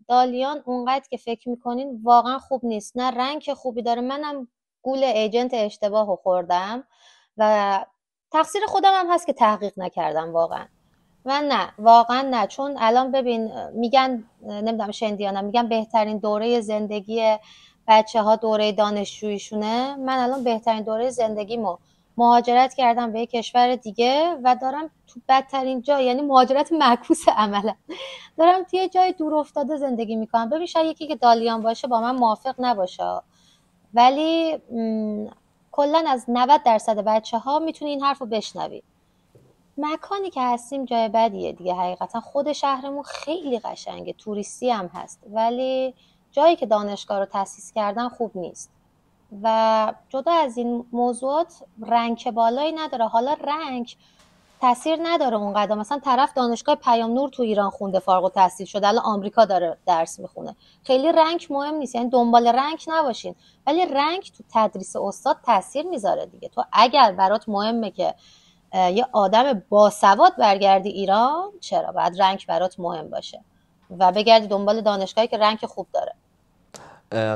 دالیان اونقدر که فکر میکنین واقعا خوب نیست، نه رنگ خوبی داره. منم گول ایجنت اشتباهو خوردم و تقصیر خودم هم هست که تحقیق نکردم واقعا. من نه واقعا نه، چون الان ببین میگن نمیدونم شندیانم میگن بهترین دوره زندگی بچه ها دوره دانشجوییشونه. من الان بهترین دوره زندگیمو مهاجرت کردم به یک کشور دیگه و دارم تو بدترین جا، یعنی مهاجرت معکوس عملا، دارم توی جای دور افتاده زندگی میکنم. ببین شاید یکی که دالیان باشه با من موافق نباشه، ولی کلا از 90% بچه ها میتونی این حرف رو بشنوی. مکانی که هستیم جای بدیه دیگه، حقیقتا خود شهرمون خیلی قشنگه، توریستی هم هست، ولی جایی که دانشگاه رو تأسیس کردن خوب نیست. و جدا از این موضوعات رنگ بالایی نداره. حالا رنگ تاثیر نداره اونقدر، مثلا طرف دانشگاه پیام نور تو ایران خونده فارغ التحصیل شده الان آمریکا داره درس میخونه، خیلی رنگ مهم نیست، یعنی دنبال رنگ نباشین، ولی رنگ تو تدریس استاد تاثیر میذاره دیگه. تو اگر برات مهمه که یه آدم باسواد برگردی ایران، چرا باید رنگ برات مهم باشه و بگردی دنبال دانشگاهی که رنگ خوب داره.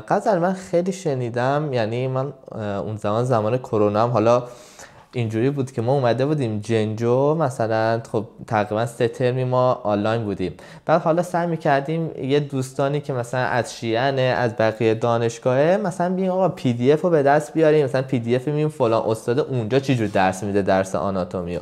غزل من خیلی شنیدم، یعنی من اون زمان کرونا هم حالا اینجوری بود که ما اومده بودیم جنجو مثلا، خب تقریبا 3 ترمی ما آنلاین بودیم. بعد حالا سعی می‌کردیم یه دوستانی که مثلا از شیعه، از بقیه دانشگاهه، مثلا بیایم آقا پی دی اف رو به دست بیاریم، مثلا پی دی اف می‌بینیم فلان استاد اونجا چه جور درس میده، درس آناتومیو.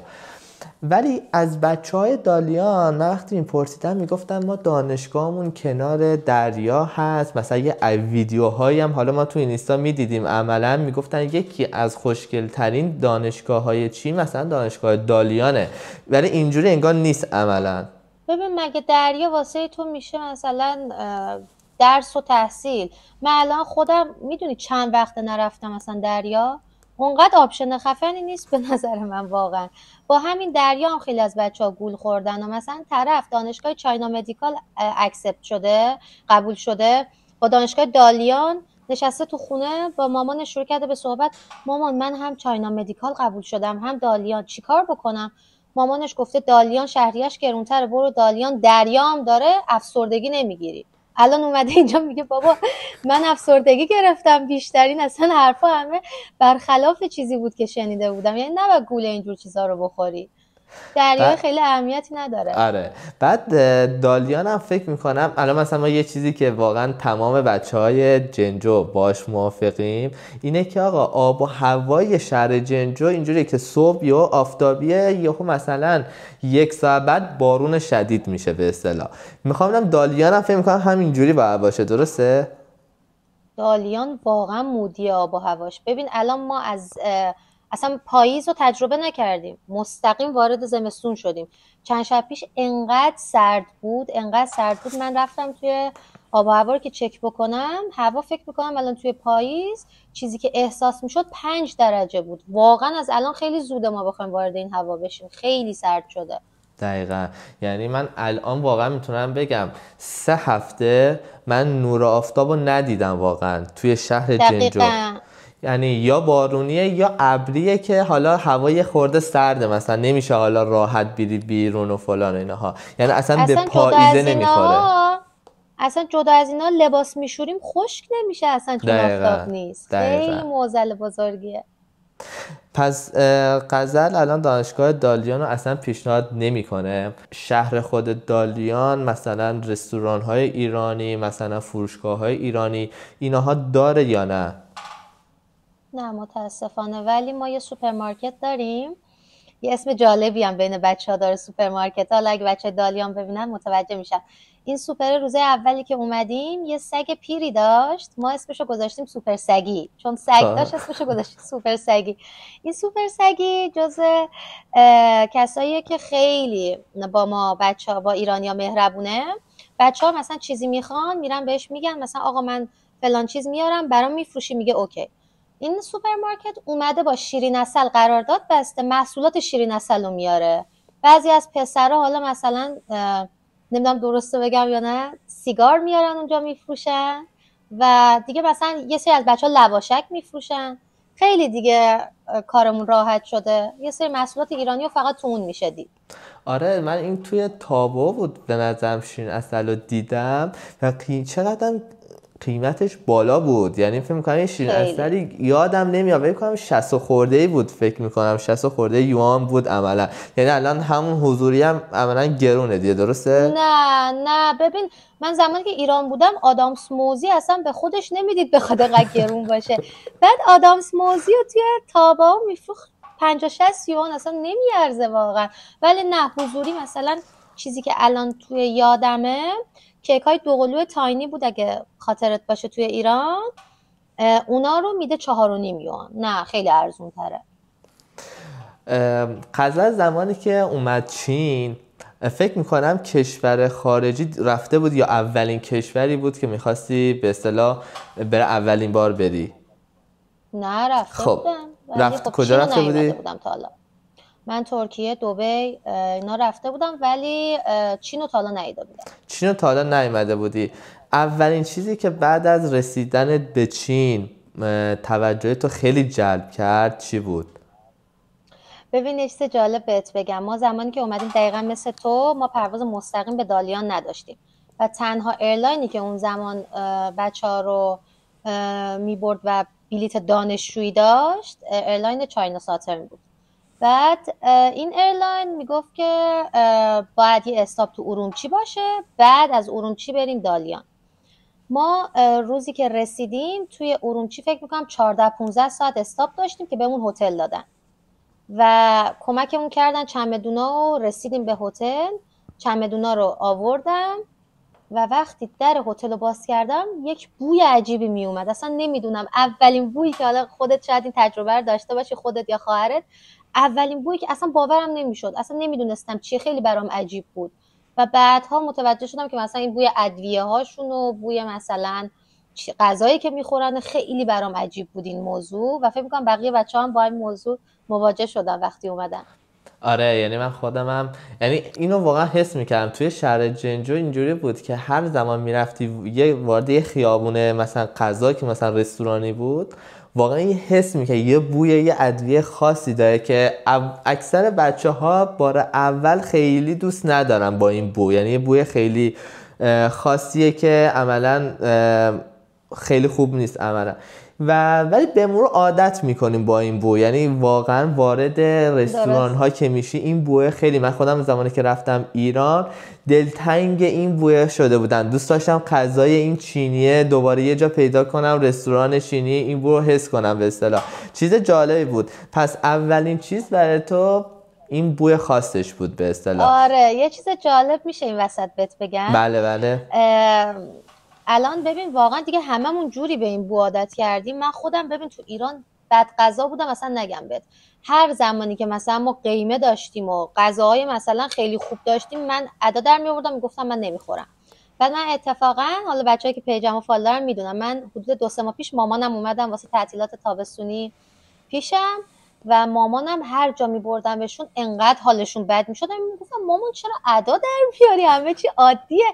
ولی از بچهای دالیان من وقتی میپرسیدم میگفتن ما دانشگاهمون کنار دریا هست، مثلا یه ویدیوهایی هم حالا ما تو اینستا میدیدیم عملا میگفتن یکی از خوشگل ترین دانشگاه های چین مثلا دانشگاه دالیانه، ولی اینجوری انگار نیست عملا. ببین مگه دریا واسه تو میشه مثلا درس و تحصیل؟ من الان خودم میدونی چند وقت نرفتم مثلا دریا، اونقدر آپشن خفنی نیست به نظر من واقعا. با همین دریا هم خیلی از بچه ها گول خوردن و مثلا طرف دانشگاه چاینا مدیکال اکسپت شده، قبول شده، با دانشگاه دالیان نشسته تو خونه با مامانش شروع کرده به صحبت، مامان من هم چاینا مدیکال قبول شدم هم دالیان، چیکار بکنم؟ مامانش گفته دالیان شهریه‌اش گرونتره، برو دالیان، دریا هم داره، افسردگی نمیگیری. الان اومده اینجا میگه بابا من افسردگی گرفتم. بیشترین اصلا حرفا همه برخلاف چیزی بود که شنیده بودم. یعنی نباید گول اینجور چیزا رو بخوری. دریا خیلی اهمیتی نداره. آره. بعد دالیان هم فکر میکنم الان مثلا ما یه چیزی که واقعا تمام بچهای جنجو باش موافقیم اینه که آقا آب و هوای شهر جنجو اینجوریه که صبح یا آفتابیه، یهو مثلا 1 ساعت بعد بارون شدید میشه به اصطلاح. میخوام بگم دالیان هم فکر میکنم همینجوری باید باشه، درسته؟ دالیان واقعا مودی آب و هواش. ببین الان ما از اصلا پاییز رو تجربه نکردیم، مستقیم وارد زمستون شدیم. چند شب پیش انقدر سرد بود، من رفتم توی آب و هوا رو که چک بکنم، هوا فکر میکنم الان توی پاییز چیزی که احساس میشد 5 درجه بود. واقعا از الان خیلی زوده ما بخوایم وارد این هوا بشیم، خیلی سرد شده. دقیقا. یعنی من الان واقعا میتونم بگم 3 هفته من نور آفتاب رو ندیدم واقعا توی شهر جنجو. دقیقاً. یعنی یا بارونیه یا ابریه که حالا هوای خورده سرده، مثلا نمیشه حالا راحت بری بیرون و فلان و اینها، یعنی اصلا به پاییزه نمیخوره. اصلا جدا از اینا لباس میشوریم خشک نمیشه اصلا چون آفتاب نیست. خیلی معضل بزرگیه. پس غزل الان دانشگاه دالیان رو اصلا پیشنهاد نمیکنه. شهر خود دالیان مثلا رستوران های ایرانی، مثلا فروشگاه های ایرانی اینها داره یا نه؟ نه متاسفانه، ولی ما یه سوپرمارکت داریم. یه اسم جالبی هم بین بچه‌ها داره سوپرمارکت. حالا اگه بچه دالیان ببینن متوجه میشن. این سوپر روزه اولی که اومدیم یه سگ پیری داشت، ما اسمشو گذاشتیم سوپر سگی، چون سگ داشت اسمشو گذاشتیم سوپر سگی. این سوپر سگی جزء کساییه که خیلی با ما بچه‌ها، با ایرانی‌ها مهربونه. بچه‌ها مثلا چیزی میخوان میرن بهش میگن مثلا آقا من فلان چیز میارم برام میفروشی، میگه اوکی. این سوپرمارکت اومده با شیرین عسل قرارداد بسته، محصولات شیرین عسل رو میاره. بعضی از پسرها حالا مثلا نمیدونم درسته بگم یا نه، سیگار میارن اونجا میفروشن و دیگه مثلا یه سری از بچه‌ها لواشک میفروشن. خیلی دیگه کارمون راحت شده. یه سری محصولات ایرانی رو فقط تو اون میشه دید. آره من این توی تابو بود به نظرم شیرین عسل رو دیدم و چقدر قیمتش بالا بود. یعنی فکر می‌کنم شیرین عسلی یادم نمیاد، فکر کنم 60 خورده‌ای بود، فکر می‌کنم 60 خورده یوان بود عملا. یعنی الان همون حضوری هم عملا گرونه دیگه، درسته؟ نه ببین من زمانی که ایران بودم آدامس موزی اصلا به خودش نمیدید بخواد اینقدر گرون باشه. بعد آدامس موزی رو توی تابا میفروخت 50-60 یوان، اصلا نمیارزه واقعا. ولی نه حضوری مثلا چیزی که الان توی یادمه کیک های دوقلو تاینی بود اگه خاطرت باشه توی ایران، اونا رو میده 4.5 یوان. نه خیلی ارزون تره. غزل زمانی که اومد چین فکر میکنم کشور خارجی رفته بود یا اولین کشوری بود که میخواستی به اصطلاح بره اولین بار بری؟ نه رفته بودم. کجا رفته بودی؟ بودم تا حالا. من ترکیه، دبی اینا رفته بودم ولی چین رو تا حالا ندیده بودم. چین رو تا حالا نیومده بودی. اولین چیزی که بعد از رسیدن به چین توجه تو خیلی جلب کرد چی بود؟ ببین یه چیز جالب بهت بگم، ما زمانی که اومدیم دقیقا مثل تو، ما پرواز مستقیم به دالیان نداشتیم و تنها ایرلاینی که اون زمان بچه ها رو میبرد و بلیت دانشجویی داشت ایرلاین چاینا ساترن بود. بعد این ایرلاین میگفت که باید یه استاپ تو ارومچی باشه، بعد از ارومچی بریم دالیان. ما روزی که رسیدیم توی ارومچی فکر میکنم 14-15 ساعت استاپ داشتیم که بهمون هتل دادن و کمکمون کردن چمدونا، و رسیدیم به هتل. چمدونا رو آوردم و وقتی در هتل رو باز کردم یک بوی عجیبی می اومد. اصلا نمیدونم، اولین بویی که، حالا خودت شاید این تجربه رو داشته باشی، خودت یا خواهرت، اولین بویی که اصلا باورم نمیشد، اصلا نمیدونستم چیه، خیلی برام عجیب بود و بعدها متوجه شدم که مثلا این بوی ادویه هاشون و بوی مثلا غذایی که میخورن خیلی برام عجیب بود این موضوع و فکر میکنم بقیه بچه‌ها هم با این موضوع مواجه شدن وقتی اومدن. آره یعنی من خودمم یعنی اینو واقعا حس میکردم توی شهر جنجو. اینجوری بود که هر زمان میرفتی یه وارد یه خیابونه مثلا غذا که مثلا رستورانی بود، واقعا یه حس میکرد یه بوی یه ادویه خاصی داره که اکثر بچه ها بار اول خیلی دوست ندارن با این بو. یعنی یه بوی خیلی خاصیه که عملا خیلی خوب نیست عملا، ولی به مرور عادت میکنیم با این بو. یعنی واقعا وارد رستوران ها که میشی این بوه خیلی، من خودم زمانی که رفتم ایران دلتنگ این بوه شده بودم، دوست داشتم غذای این چینیه دوباره یه جا پیدا کنم، رستوران چینی، این بو رو حس کنم به اصطلاح. چیز جالبی بود. پس اولین چیز برای تو این بوی خاصش بود به اصطلاح. آره یه چیز جالب میشه این وسط بهت بگم. بله بله. الان ببین واقعا دیگه هممون جوری به این بو عادت کردیم. من خودم ببین تو ایران بد غذا بودم، اصلا نگم بهت، هر زمانی که مثلا ما قیمه داشتیم و غذاهای مثلا خیلی خوب داشتیم، من ادا در می آوردم میگفتم من نمیخورم. بعد من اتفاقا، حالا بچه‌ای که پیجم و فالو دارن میدونن، من حدود 2-3 ماه پیش مامانم اومدم واسه تعطیلات تابستونی پیشم و مامانم هر جا میبردمشون انقدر حالشون بد میشد. من میگفتم مامان چرا ادا در میاری، همه چی عادیه.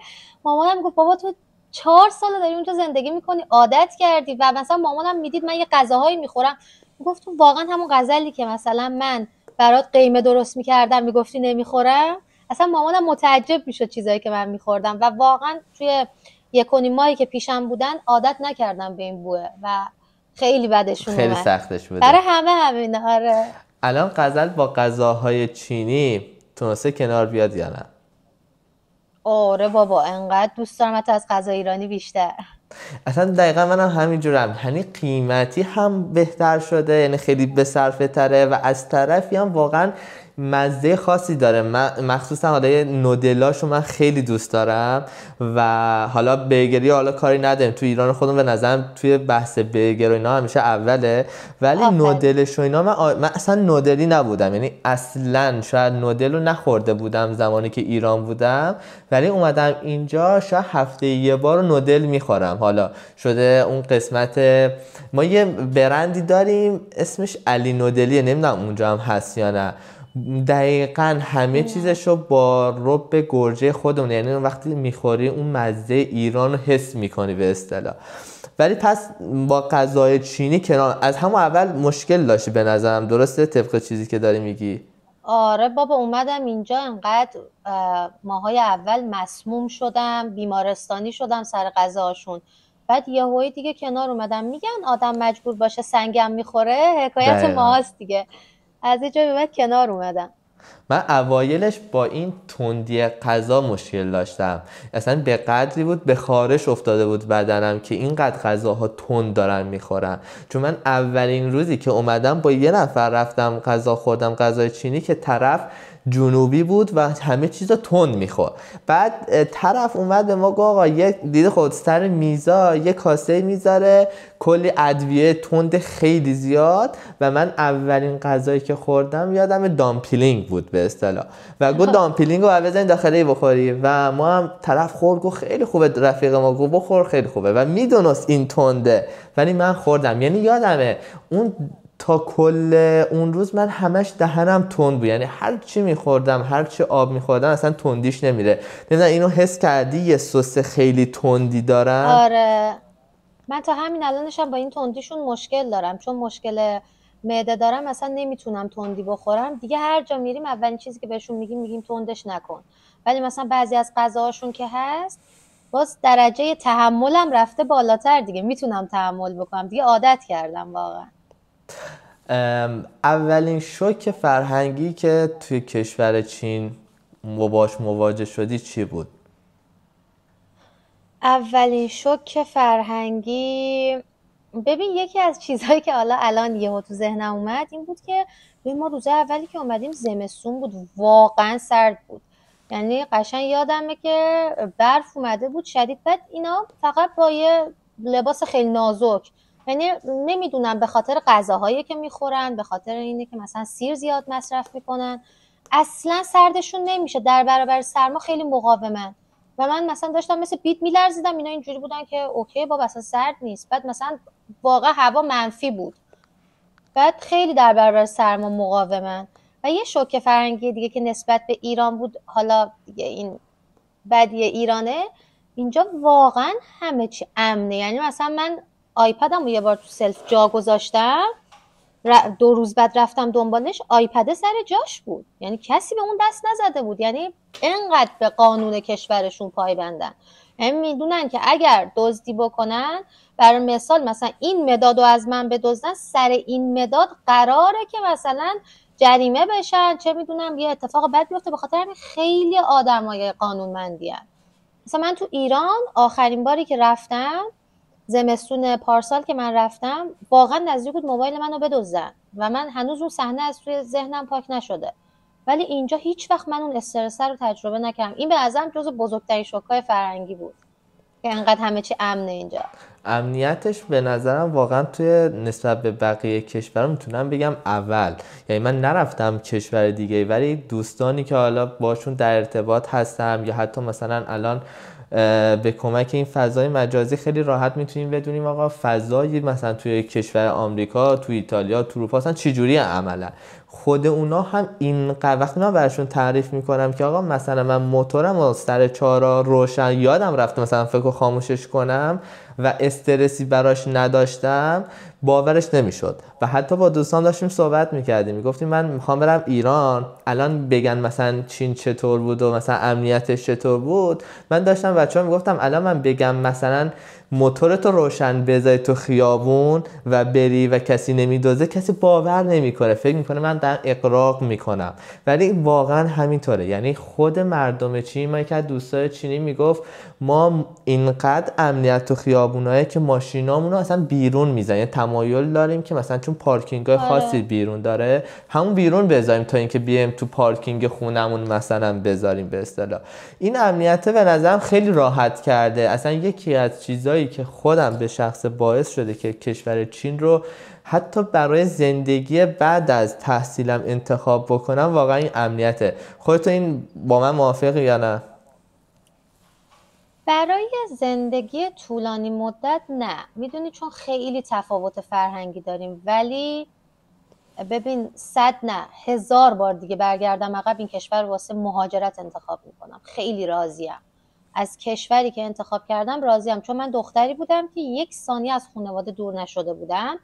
مامانم گفت بابا تو 4 سال داری اونجا زندگی میکنی، عادت کردی. و مثلا مامانم میدید من یه غذاهایی میخورم، میگفت تو واقعا همون غزلی که مثلا من برات قیمه درست میکردم میگفتی نمیخورم. اصلا مامانم متعجب میشد چیزایی که من میخوردم و واقعا توی 1.5 ماهی که پیشم بودن عادت نکردم به این بوه و خیلی بدشون خیلی اومد. سختش بوده. برای همه همینه. آره. الان غزل با غذاهای چینی تونسته کنار بیاد یا نه؟ آره بابا انقدر دوست دارم، حتی از غذا ایرانی بیشتر. اصلا دقیقا منم همینجورم. یعنی قیمتی هم بهتر شده، یعنی خیلی به صرفه تره و از طرفی هم واقعا مزه خاصی داره. مخصوصا حالا نودلاشو من خیلی دوست دارم و حالا برگری حالا کاری نداریم، تو ایران خودم به نظرم توی بحث برگر و اینا همیشه اوله، ولی نودلش و اینا من اصلا نودلی نبودم. یعنی اصلا شاید نودل رو نخورده بودم زمانی که ایران بودم، ولی اومدم اینجا شاید هفته یه بار نودل میخورم. حالا شده اون قسمت، ما یه برندی داریم اسمش علی نودلیه، نمیدونم اونجا هم هست یا نه. دقیقاً همه چیزشو با رب گرجه خودمون، یعنی وقتی میخوری اون مزه ایران رو حس میکنی به اصطلاح. ولی پس با غذای چینی کنار از همون اول مشکل داشتی به نظرم، درسته طبق چیزی که داری میگی؟ آره بابا اومدم اینجا انقدر ماهای اول مسموم شدم، بیمارستانی شدم سر غذاشون. بعد یهویی دیگه کنار اومدم. میگن آدم مجبور باشه سنگم میخوره، حکایت ماست دیگه. از یه جایی به بعد کنار اومدم. من اوایلش با این تندی غذا مشکل داشتم، اصلا به قدری بود به خارش افتاده بود بدنم که اینقدر غذاها تند دارن میخورن. چون من اولین روزی که اومدم با یه نفر رفتم غذا خوردم، غذای چینی، که طرف جنوبی بود و همه چیزا تند میخورد. بعد طرف اومد به ما گفت آقا دیده خود سر میزا یه کاسه میذاره کلی ادویه تند خیلی زیاد، و من اولین غذایی که خوردم یادم دامپلینگ بود به اصطلاح، و گفت دامپلینگ رو بزنید داخلی بخوری و ما هم طرف خورد گفت خیلی خوبه، رفیق ما گفت بخور خیلی خوبه و میدونست این تنده، ولی من خوردم. یعنی یادمه اون تا کل اون روز من همش دهنم تند بود، یعنی هر چی میخوردم هر چی آب میخوردم اصلا تندیش نمیره. نمیدونم اینو حس کردی یه سس خیلی تندی دارن؟ آره من تا همین الانشم با این تندیشون مشکل دارم، چون مشکل معده دارم مثلا نمیتونم تندی بخورم دیگه، هر جا میریم اولین چیزی که بهشون میگیم تندش نکن. ولی مثلا بعضی از غذاهاشون که هست باز درجه تحملم رفته بالاتر دیگه، میتونم تحمل بکنم دیگه، عادت کردم واقعا. اولین شوک فرهنگی که توی کشور چین باش مواجه شدی چی بود؟ اولین شوک فرهنگی، ببین یکی از چیزهایی که حالا الان یهو تو ذهنم اومد این بود که ببین ما روز اولی که اومدیم زمستون بود، واقعا سرد بود، یعنی قشنگ یادمه که برف اومده بود شدید. بعد اینا فقط با یه لباس خیلی نازک، یعنی نمیدونم به خاطر غذاهایی که میخورن، به خاطر اینه که مثلا سیر زیاد مصرف میکنن، اصلا سردشون نمیشه، در برابر سرما خیلی مقاومن. و من مثلا داشتم مثل بیت میلرزیدم، اینا اینجوری بودن که اوکی بابا اصلا سرد نیست. بعد مثلا واقعا هوا منفی بود، بعد خیلی در برابر سرما مقاومن. و یه شوک فرهنگی دیگه که نسبت به ایران بود، حالا دیگه این بدی ایرانه، اینجا واقعا همه چی امنه. یعنی مثلا من آیپدم رو یه بار تو سلف جا گذاشتم، 2 روز بعد رفتم دنبالش، آیپد سر جاش بود، یعنی کسی به اون دست نزده بود. یعنی اینقدر به قانون کشورشون پایبندن، یعنی میدونن که اگر دزدی بکنن، برای مثال مثلا این مداد رو از من بدزدن، سر این مداد قراره که مثلا جریمه بشن، چه میدونم یه اتفاق بد بیفته. به خاطر همین خیلی آدمای قانونمندی هن. مثلا من تو ایران آخرین باری که رفتم زمستون پارسال که من رفتم، واقعا نزدیک بود موبایل منو بدزدن و من هنوز اون صحنه از توی ذهنم پاک نشده. ولی اینجا هیچ وقت من اون استرس رو تجربه نکردم. این به نظرم جزو بزرگترین شوک‌های فرهنگی بود که انقدر همه چی امنه اینجا. امنیتش به نظرم واقعا توی نسبت به بقیه کشورها میتونم بگم اول. یعنی من نرفتم کشور دیگه، ولی دوستانی که حالا باشون در ارتباط هستم یا حتی مثلا الان به کمک این فضای مجازی خیلی راحت میتونیم بدونیم آقا فضایی مثلا توی کشور آمریکا، توی ایتالیا، تو اروپا اصلا چجوریه عملا. خود اونا هم این وقتی من براشون تعریف میکنم که آقا مثلا من موتورم و سر چهارراه روشن یادم رفت مثلا فکر خاموشش کنم و استرسی براش نداشتم، باورش نمیشد. و حتی با دوستان داشتیم صحبت میکردیم، میگفتیم من میخوام برم ایران، الان بگن مثلا چین چطور بود و مثلا امنیتش چطور بود، من داشتم بچه‌ها میگفتم الان من بگم مثلا موتورتو روشن بذاری تو خیابون و بری و کسی نمیدوزه، کسی باور نمیکنه، فکر میکنه من دارم اغراق میکنم. ولی واقعا همینطوره. یعنی خود مردم چین، ما که دوستای چینی میگفت ما اینقدر امنیت تو خیابونایه که ماشینامونو اصلا بیرون میزنیم، یعنی تمایل داریم که مثلا چون پارکینگای خاصی بیرون داره همون بیرون بذاریم تا اینکه بیایم تو پارکینگ خونمون مثلا بذاریم به اصطلاح. این امنیت به نظرم خیلی راحت کرده. اصلا یکی از چیزایی که خودم به شخص باعث شده که کشور چین رو حتی برای زندگی بعد از تحصیلم انتخاب بکنم واقعا این امنیته. خودت این با من موافقی یا نه؟ برای زندگی طولانی مدت نه، میدونی چون خیلی تفاوت فرهنگی داریم. ولی ببین 100 نه 1000 بار دیگه برگردم عقب این کشور واسه مهاجرت انتخاب میکنم. خیلی راضیم از کشوری که انتخاب کردم، راضیم چون من دختری بودم که 1 ثانیه از خانواده دور نشده بودم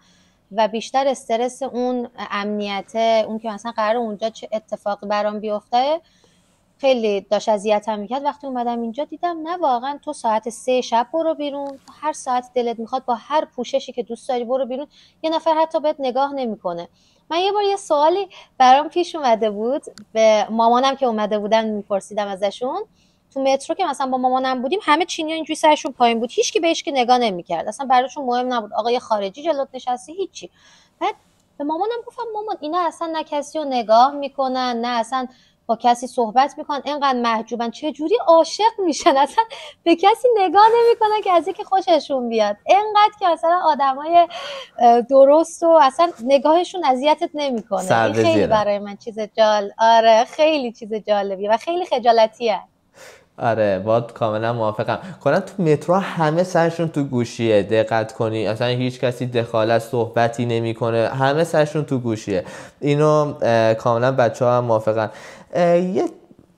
و بیشتر استرس اون امنیته، اون که مثلا قرار اونجا چه اتفاقی برام بیفته خیلی داشت اذیتم میکرد. وقتی اومدم اینجا دیدم نه، واقعا تو ساعت 3 شب برو بیرون، تو هر ساعت دلت میخواد با هر پوششی که دوست داری برو بیرون، یه نفر حتی بهت نگاه نمیکنه. من یه بار یه سوالی برام پیش اومده بود، به مامانم که اومده بودن میپرسیدم ازشون، تو مترو که مثلا با مامانم بودیم همه چینی‌ها اینجوری سرشون پایین بود، هیچکی بهش که نگاه نمیکرد، اصلا براشون مهم نبود آقای خارجی جلوت نشسته هیچی. بعد به مامانم گفتم مامان اینا اصلا نه کسی رو نگاه میکنن نه اصلا با کسی صحبت میکنن، اینقدر محجوبن، چه جوری عاشق میشن اصلا به کسی نگاه نمیکنن که از اینکه خوششون بیاد، اینقدر که اصلا آدمای درست و اصلا نگاهشون اذیتت نمیکنه. این خیلی برای من چیز آره خیلی چیز جالبیه و خیلی خجالتیه. آره باید کاملا موافقم. کلا تو مترو همه سرشون تو گوشیه، دقت کنی اصلا هیچ کسی دخالت صحبتی نمیکنه، همه سرشون تو گوشیه. اینو کاملا بچه‌ها هم موافقن.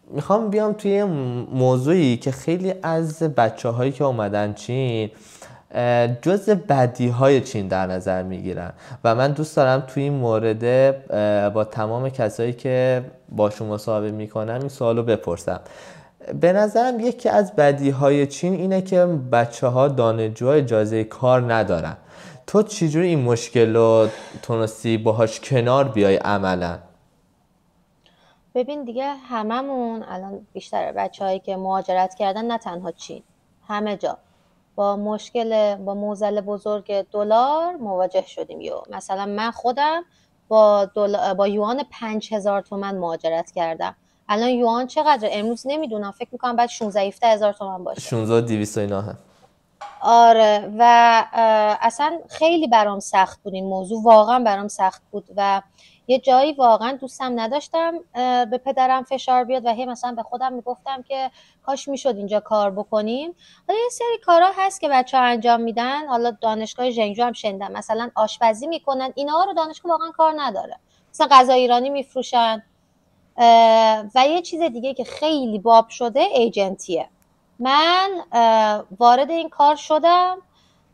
میخوام بیام توی موضوعی که خیلی از بچه‌هایی که اومدن چین جزء بدیهای چین در نظر میگیرن و من دوست دارم توی این مورد با تمام کسایی که باشون مصاحبه میکنم این سوالو بپرسم. به نظرم یکی از بدیهای چین اینه که بچه‌ها دانشجوها اجازه کار ندارن. تو چجوری این مشکل رو تونستی باهاش کنار بیای عملا؟ ببین دیگه هممون الان بیشتر بچه‌هایی که مهاجرت کردن، نه تنها چین، همه جا با معضل بزرگ دلار مواجه شدیم. مثلا من خودم با یوان 5000 تومان مهاجرت کردم. الان یوان چقدر امروز نمیدونم، فکر میکنم بعد 16,000 تومان باشه. 16200 اینا هم. آره و اصلا خیلی برام سخت بود این موضوع، واقعا برام سخت بود و یه جایی واقعا دوستم نداشتم به پدرم فشار بیاد و هی مثلا به خودم میگفتم که کاش میشد اینجا کار بکنیم. حالا یه سری کارا هست که بچه‌ها انجام میدن، حالا دانشگاه ژنگژو هم شنیدم مثلا آشپزی میکنن، اینا رو دانشگاه واقعا کار نداره، مثلا غذا ایرانی میفروشن. و یه چیز دیگه که خیلی باب شده ایجنتیه. من وارد این کار شدم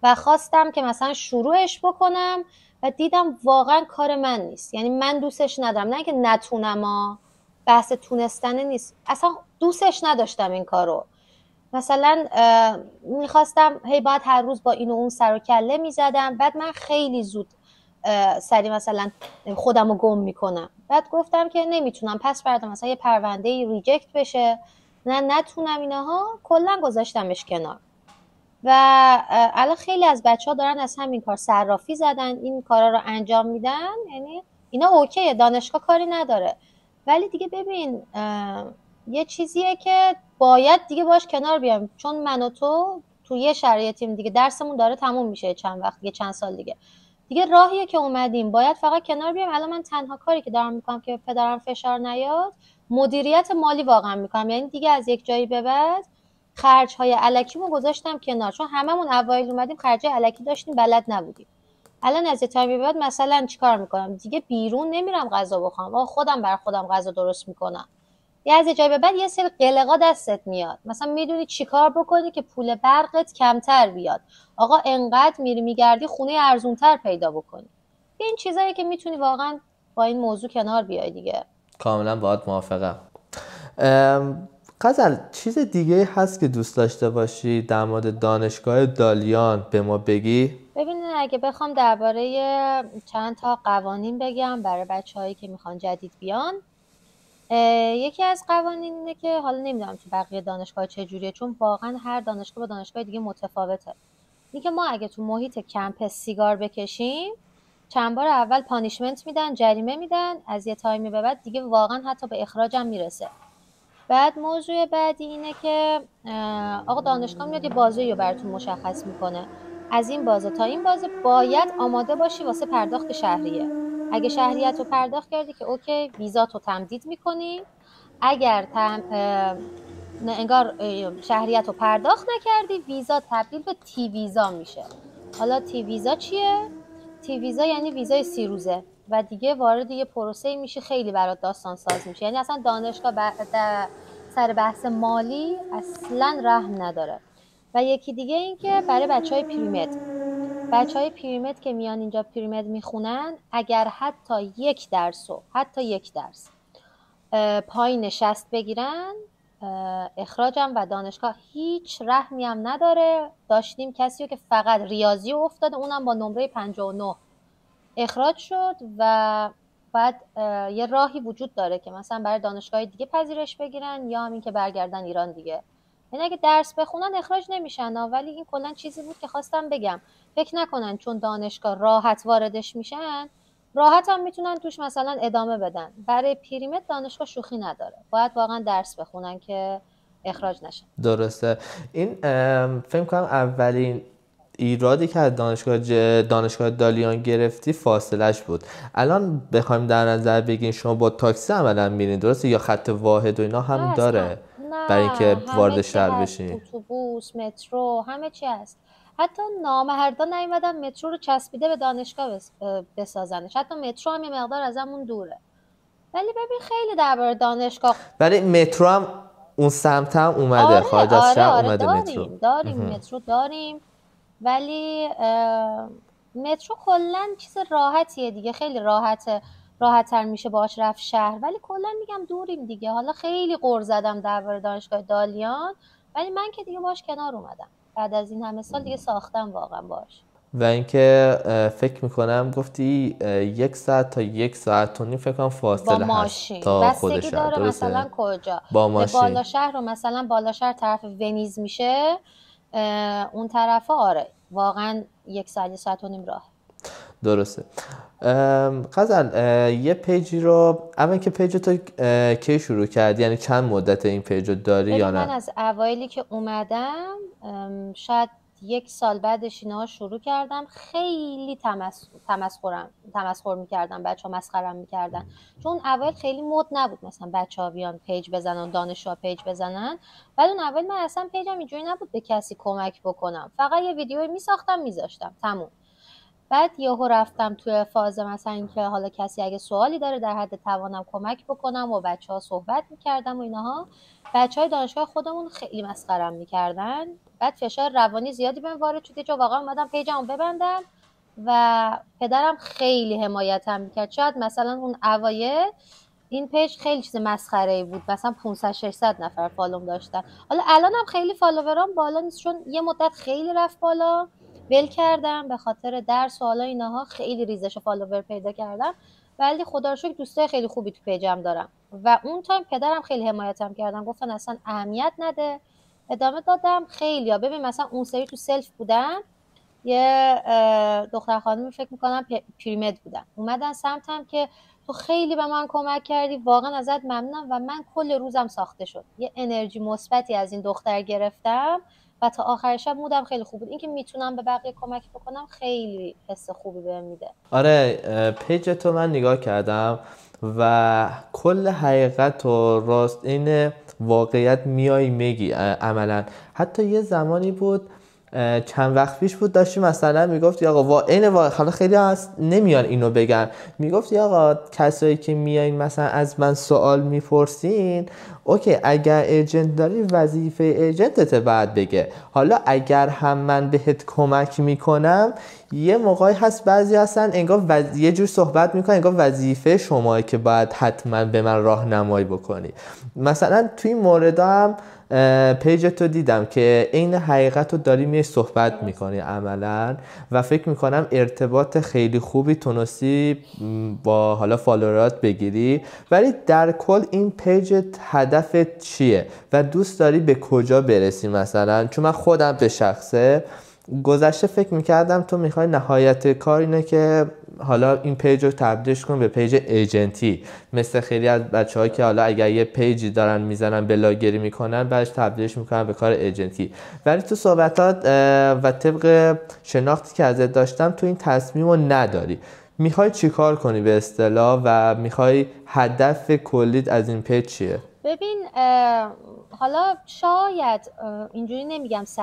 و خواستم که مثلا شروعش بکنم و دیدم واقعا کار من نیست. یعنی من دوستش ندارم، نه که نتونم، بحث تونستن نیست، اصلا دوستش نداشتم این کارو. مثلا میخواستم باید هر روز با این و اون سر و کله میزدم، بعد من خیلی زود سری مثلا خودم رو گم میکنم. بعد گفتم که نمیتونم، پس فردا مثلا یه پرونده ریجکت بشه، نتونم اینها، کلا گذاشتمش کنار. و الان خیلی از بچه ها دارن از همین کار صرافی زدن، این کارا رو انجام میدن. یعنی اینا اوکیه، دانشگاه کاری نداره، ولی دیگه ببین یه چیزیه که باید دیگه باش کنار بیام، چون من و تو یه شرایطیم دیگه، درسمون داره تموم میشه چند سال دیگه راهیه که اومدیم، باید فقط کنار بیام. الان من تنها کاری که دارم میکنم که پدرم فشار نیاد، مدیریت مالی واقعا میکنم. یعنی دیگه از یک جایی به بعد خرج‌های الکیمو گذاشتم کنار، چون هممون اوایل اومدیم خرجای الکی داشتیم، بلد نبودیم. الان از یه تایمی بعد مثلا چیکار میکنم دیگه؟ بیرون نمیرم غذا بخورم، خودم بر خودم غذا درست میکنم. یا از یه جایی به بعد یه سری قلقا دستت میاد، مثلا میدونی چیکار بکنی که پول برقت کمتر بیاد. آقا انقدر میری میگردی خونه ارزونتر پیدا بکنی. این چیزایی که میتونی واقعا با این موضوع کنار بیای دیگه. کاملا باهات موافقم. غزل، چیز دیگه هست که دوست داشته باشی در مورد دانشگاه دالیان به ما بگی؟ ببینید اگه بخوام درباره چند تا قوانین بگم برای بچه‌هایی که میخوان جدید بیان، یکی از قوانین اینه که حالا نمیدونم تو بقیه دانشگاه چجوریه، چون واقعا هر دانشگاه با دانشگاه دیگه متفاوته. اینکه ما اگه تو محیط کمپس سیگار بکشیم، چند بار اول پانیشمنت میدن، جریمه میدن، از یه تایمی به بعد دیگه واقعا حتی به اخراج هم میرسه. بعد موضوع بعدی اینه که آقا دانشگاه میاد یه بازی رو براتون مشخص میکنه، از این بازه تا این بازه باید آماده باشی واسه پرداخت شهریه. اگه شهریت رو پرداخت کردی که اوکی، ویزات رو تمدید میکنی. اگر انگار شهریت رو پرداخت نکردی، ویزا تبدیل به تی ویزا میشه. حالا تی ویزا چیه؟ تی ویزا یعنی ویزای 30 روزه و دیگه وارد یه پروسه میشه، خیلی برات داستان ساز میشه. یعنی اصلا دانشگاه سر بحث مالی اصلا رحم نداره. و یکی دیگه این که برای بچهای پریمد که میان اینجا پریمد میخونن، اگر حتی یک درس پایین 60 بگیرن، اخراجم و دانشگاه هیچ رحمی هم نداره. داشتیم کسی رو که فقط ریاضی افتاده، اونم با نمره 59 اخراج شد و بعد یه راهی وجود داره که مثلا برای دانشگاه دیگه پذیرش بگیرن یا همین که برگردن ایران دیگه. یعنی اگه درس بخونن اخراج نمیشن، ولی این کلا چیزی بود که خواستم بگم. فکر نکنن چون دانشگاه راحت واردش میشن، راحت هم میتونن توش مثلا ادامه بدن. برای پریمت دانشگاه شوخی نداره، باید واقعا درس بخونن که اخراج نشن. درسته. این فکر کنم اولین ایرادی که از دانشگاه دالیان گرفتی فاصلش بود. الان بخوایم در نظر بگیریم شما با تاکسی عملا میرین، درسته؟ یا خط واحد و اینا هم داره برای اینکه وارد شهر بشین؟ اتوبوس، مترو، همه چی هست. حتی نامردا نیومدن مترو رو چسبیده به دانشگاه بسازنش. حتی مترو هم یه مقدار ازمون دوره. ولی ببین خیلی درباره دانشگاه، ولی مترو هم اون سمت هم اومده، خارج از شهر اومده. داریم مترو داریم. ولی مترو کلا چیز راحتیه دیگه، خیلی راحت‌تر میشه باهاش رفت شهر. ولی کلا میگم دوریم دیگه. حالا خیلی غر زدم درباره دانشگاه دالیان، ولی من که دیگه باهاش کنار اومدم. بعد از این همه سال دیگه ساختم واقعا باهاش. و اینکه فکر میکنم گفتی 1 ساعت تا 1 ساعت و نیم فکر کنم با فاصله هست ماشین تا خود بستگی شهر، داره درسته؟ مثلا کجا. با ماشین. بالا شهر رو مثلا بالا شهر طرف ونیز میشه، اون طرف آره واقعا 1 ساعت 1 ساعت و نیم راه. درسته. غزل، یه پیجی رو اول که پیج تو کی شروع کردی؟ یعنی چند مدت این پیج رو داری یا ببین من نه؟ از اوایلی که اومدم شاید 1 سال بعدش اینا شروع کردم. خیلی تمسخر میکردم، بچه ها مسخرم میکردن، چون اول خیلی مد نبود مثلا بچه ها بیان پیج بزنن، دانشجو پیج بزنن. ولی اون اول من اصلا پیجم اینجوری نبود به کسی کمک بکنم، فقط یه ویدیو میساختم میذاشتم تموم. بعد یهو رفتم توی فاز مثلا اینکه حالا کسی اگه سوالی داره در حد توانم کمک بکنم و بچه ها صحبت میکردم و اینها. بچه های دانشگاه خودمون خیلی مسخرم میکردن. بعد فشار روانی زیادی بهم وارد شد، چون واقعا اومدم پیجمو ببندم و پدرم خیلی حمایتم میکرد. شاید مثلا اون اوایل این پیج خیلی چیز مسخره‌ای بود، مثلا 500 600 نفر فالوم داشتن. حالا الانم خیلی فالوورام بالا نیست، چون یه مدت خیلی رفت بالا، ول کردم به خاطر درس و حالا اینها، خیلی ریزش فالوور پیدا کردم. ولی خدا رو شکر دوستای خیلی خوبی تو پیجم دارم. و اون تایم پدرم خیلی حمایتم کردن، گفتن اصلا اهمیت نده. ادامه دادم. خیلیا ببین مثلا اون سری تو سلف بودم، یه دختر خانمی فکر میکنم پیرمد بودن، اومدن سمتم که تو خیلی به من کمک کردی، واقعا ازت ممنونم. و من کل روزم ساخته شد، یه انرژی مثبتی از این دختر گرفتم و تا آخر شب مودم خیلی خوب بود. اینکه میتونم به بقیه کمک بکنم خیلی حس خوبی بهم میده. آره، پیج تو من نگاه کردم و کل حقیقت و راست این واقعیت میای میگی عملا. حتی یه زمانی بود چند وقت پیش بود داشتی مثلا میگفتی آقا حالا خیلی هست نمیان اینو بگن، میگفتی آقا کسایی که میایین مثلا از من سوال میپرسین، اوکی اگر ایجنت داری وظیفه ایجنتت بعد بگه. حالا اگر هم من بهت کمک میکنم، یه موقعی هست بعضی هستن انگار یه جور صحبت میکنن انگار وظیفه شماه که باید حتما به من راهنمایی بکنی. مثلا توی این مورد هم پیج تو دیدم که این حقیقت رو داری میای صحبت میکنی عملا، و فکر میکنم ارتباط خیلی خوبی تونستی با حالا فالوورات بگیری. ولی در کل این پیج هدفت چیه و دوست داری به کجا برسی؟ مثلا چون من خودم به شخصه گذشته فکر میکردم تو میخوای نهایت کار اینه که حالا این پیج رو تبدیلش کن به پیج ایجنتی، مثل خیلی از بچه‌ها که حالا اگر یه پیجی دارن میزنن بلاگری میکنن بعدش تبدیلش میکنن به کار ایجنتی. ولی تو صحبتات و طبق شناختی که ازت داشتم تو این تصمیم رو نداری. میخوای چی کار کنی به اصطلاح و میخوای هدف کلیت از این پیج چیه؟ ببین حالا شاید اینجوری نمیگم 100%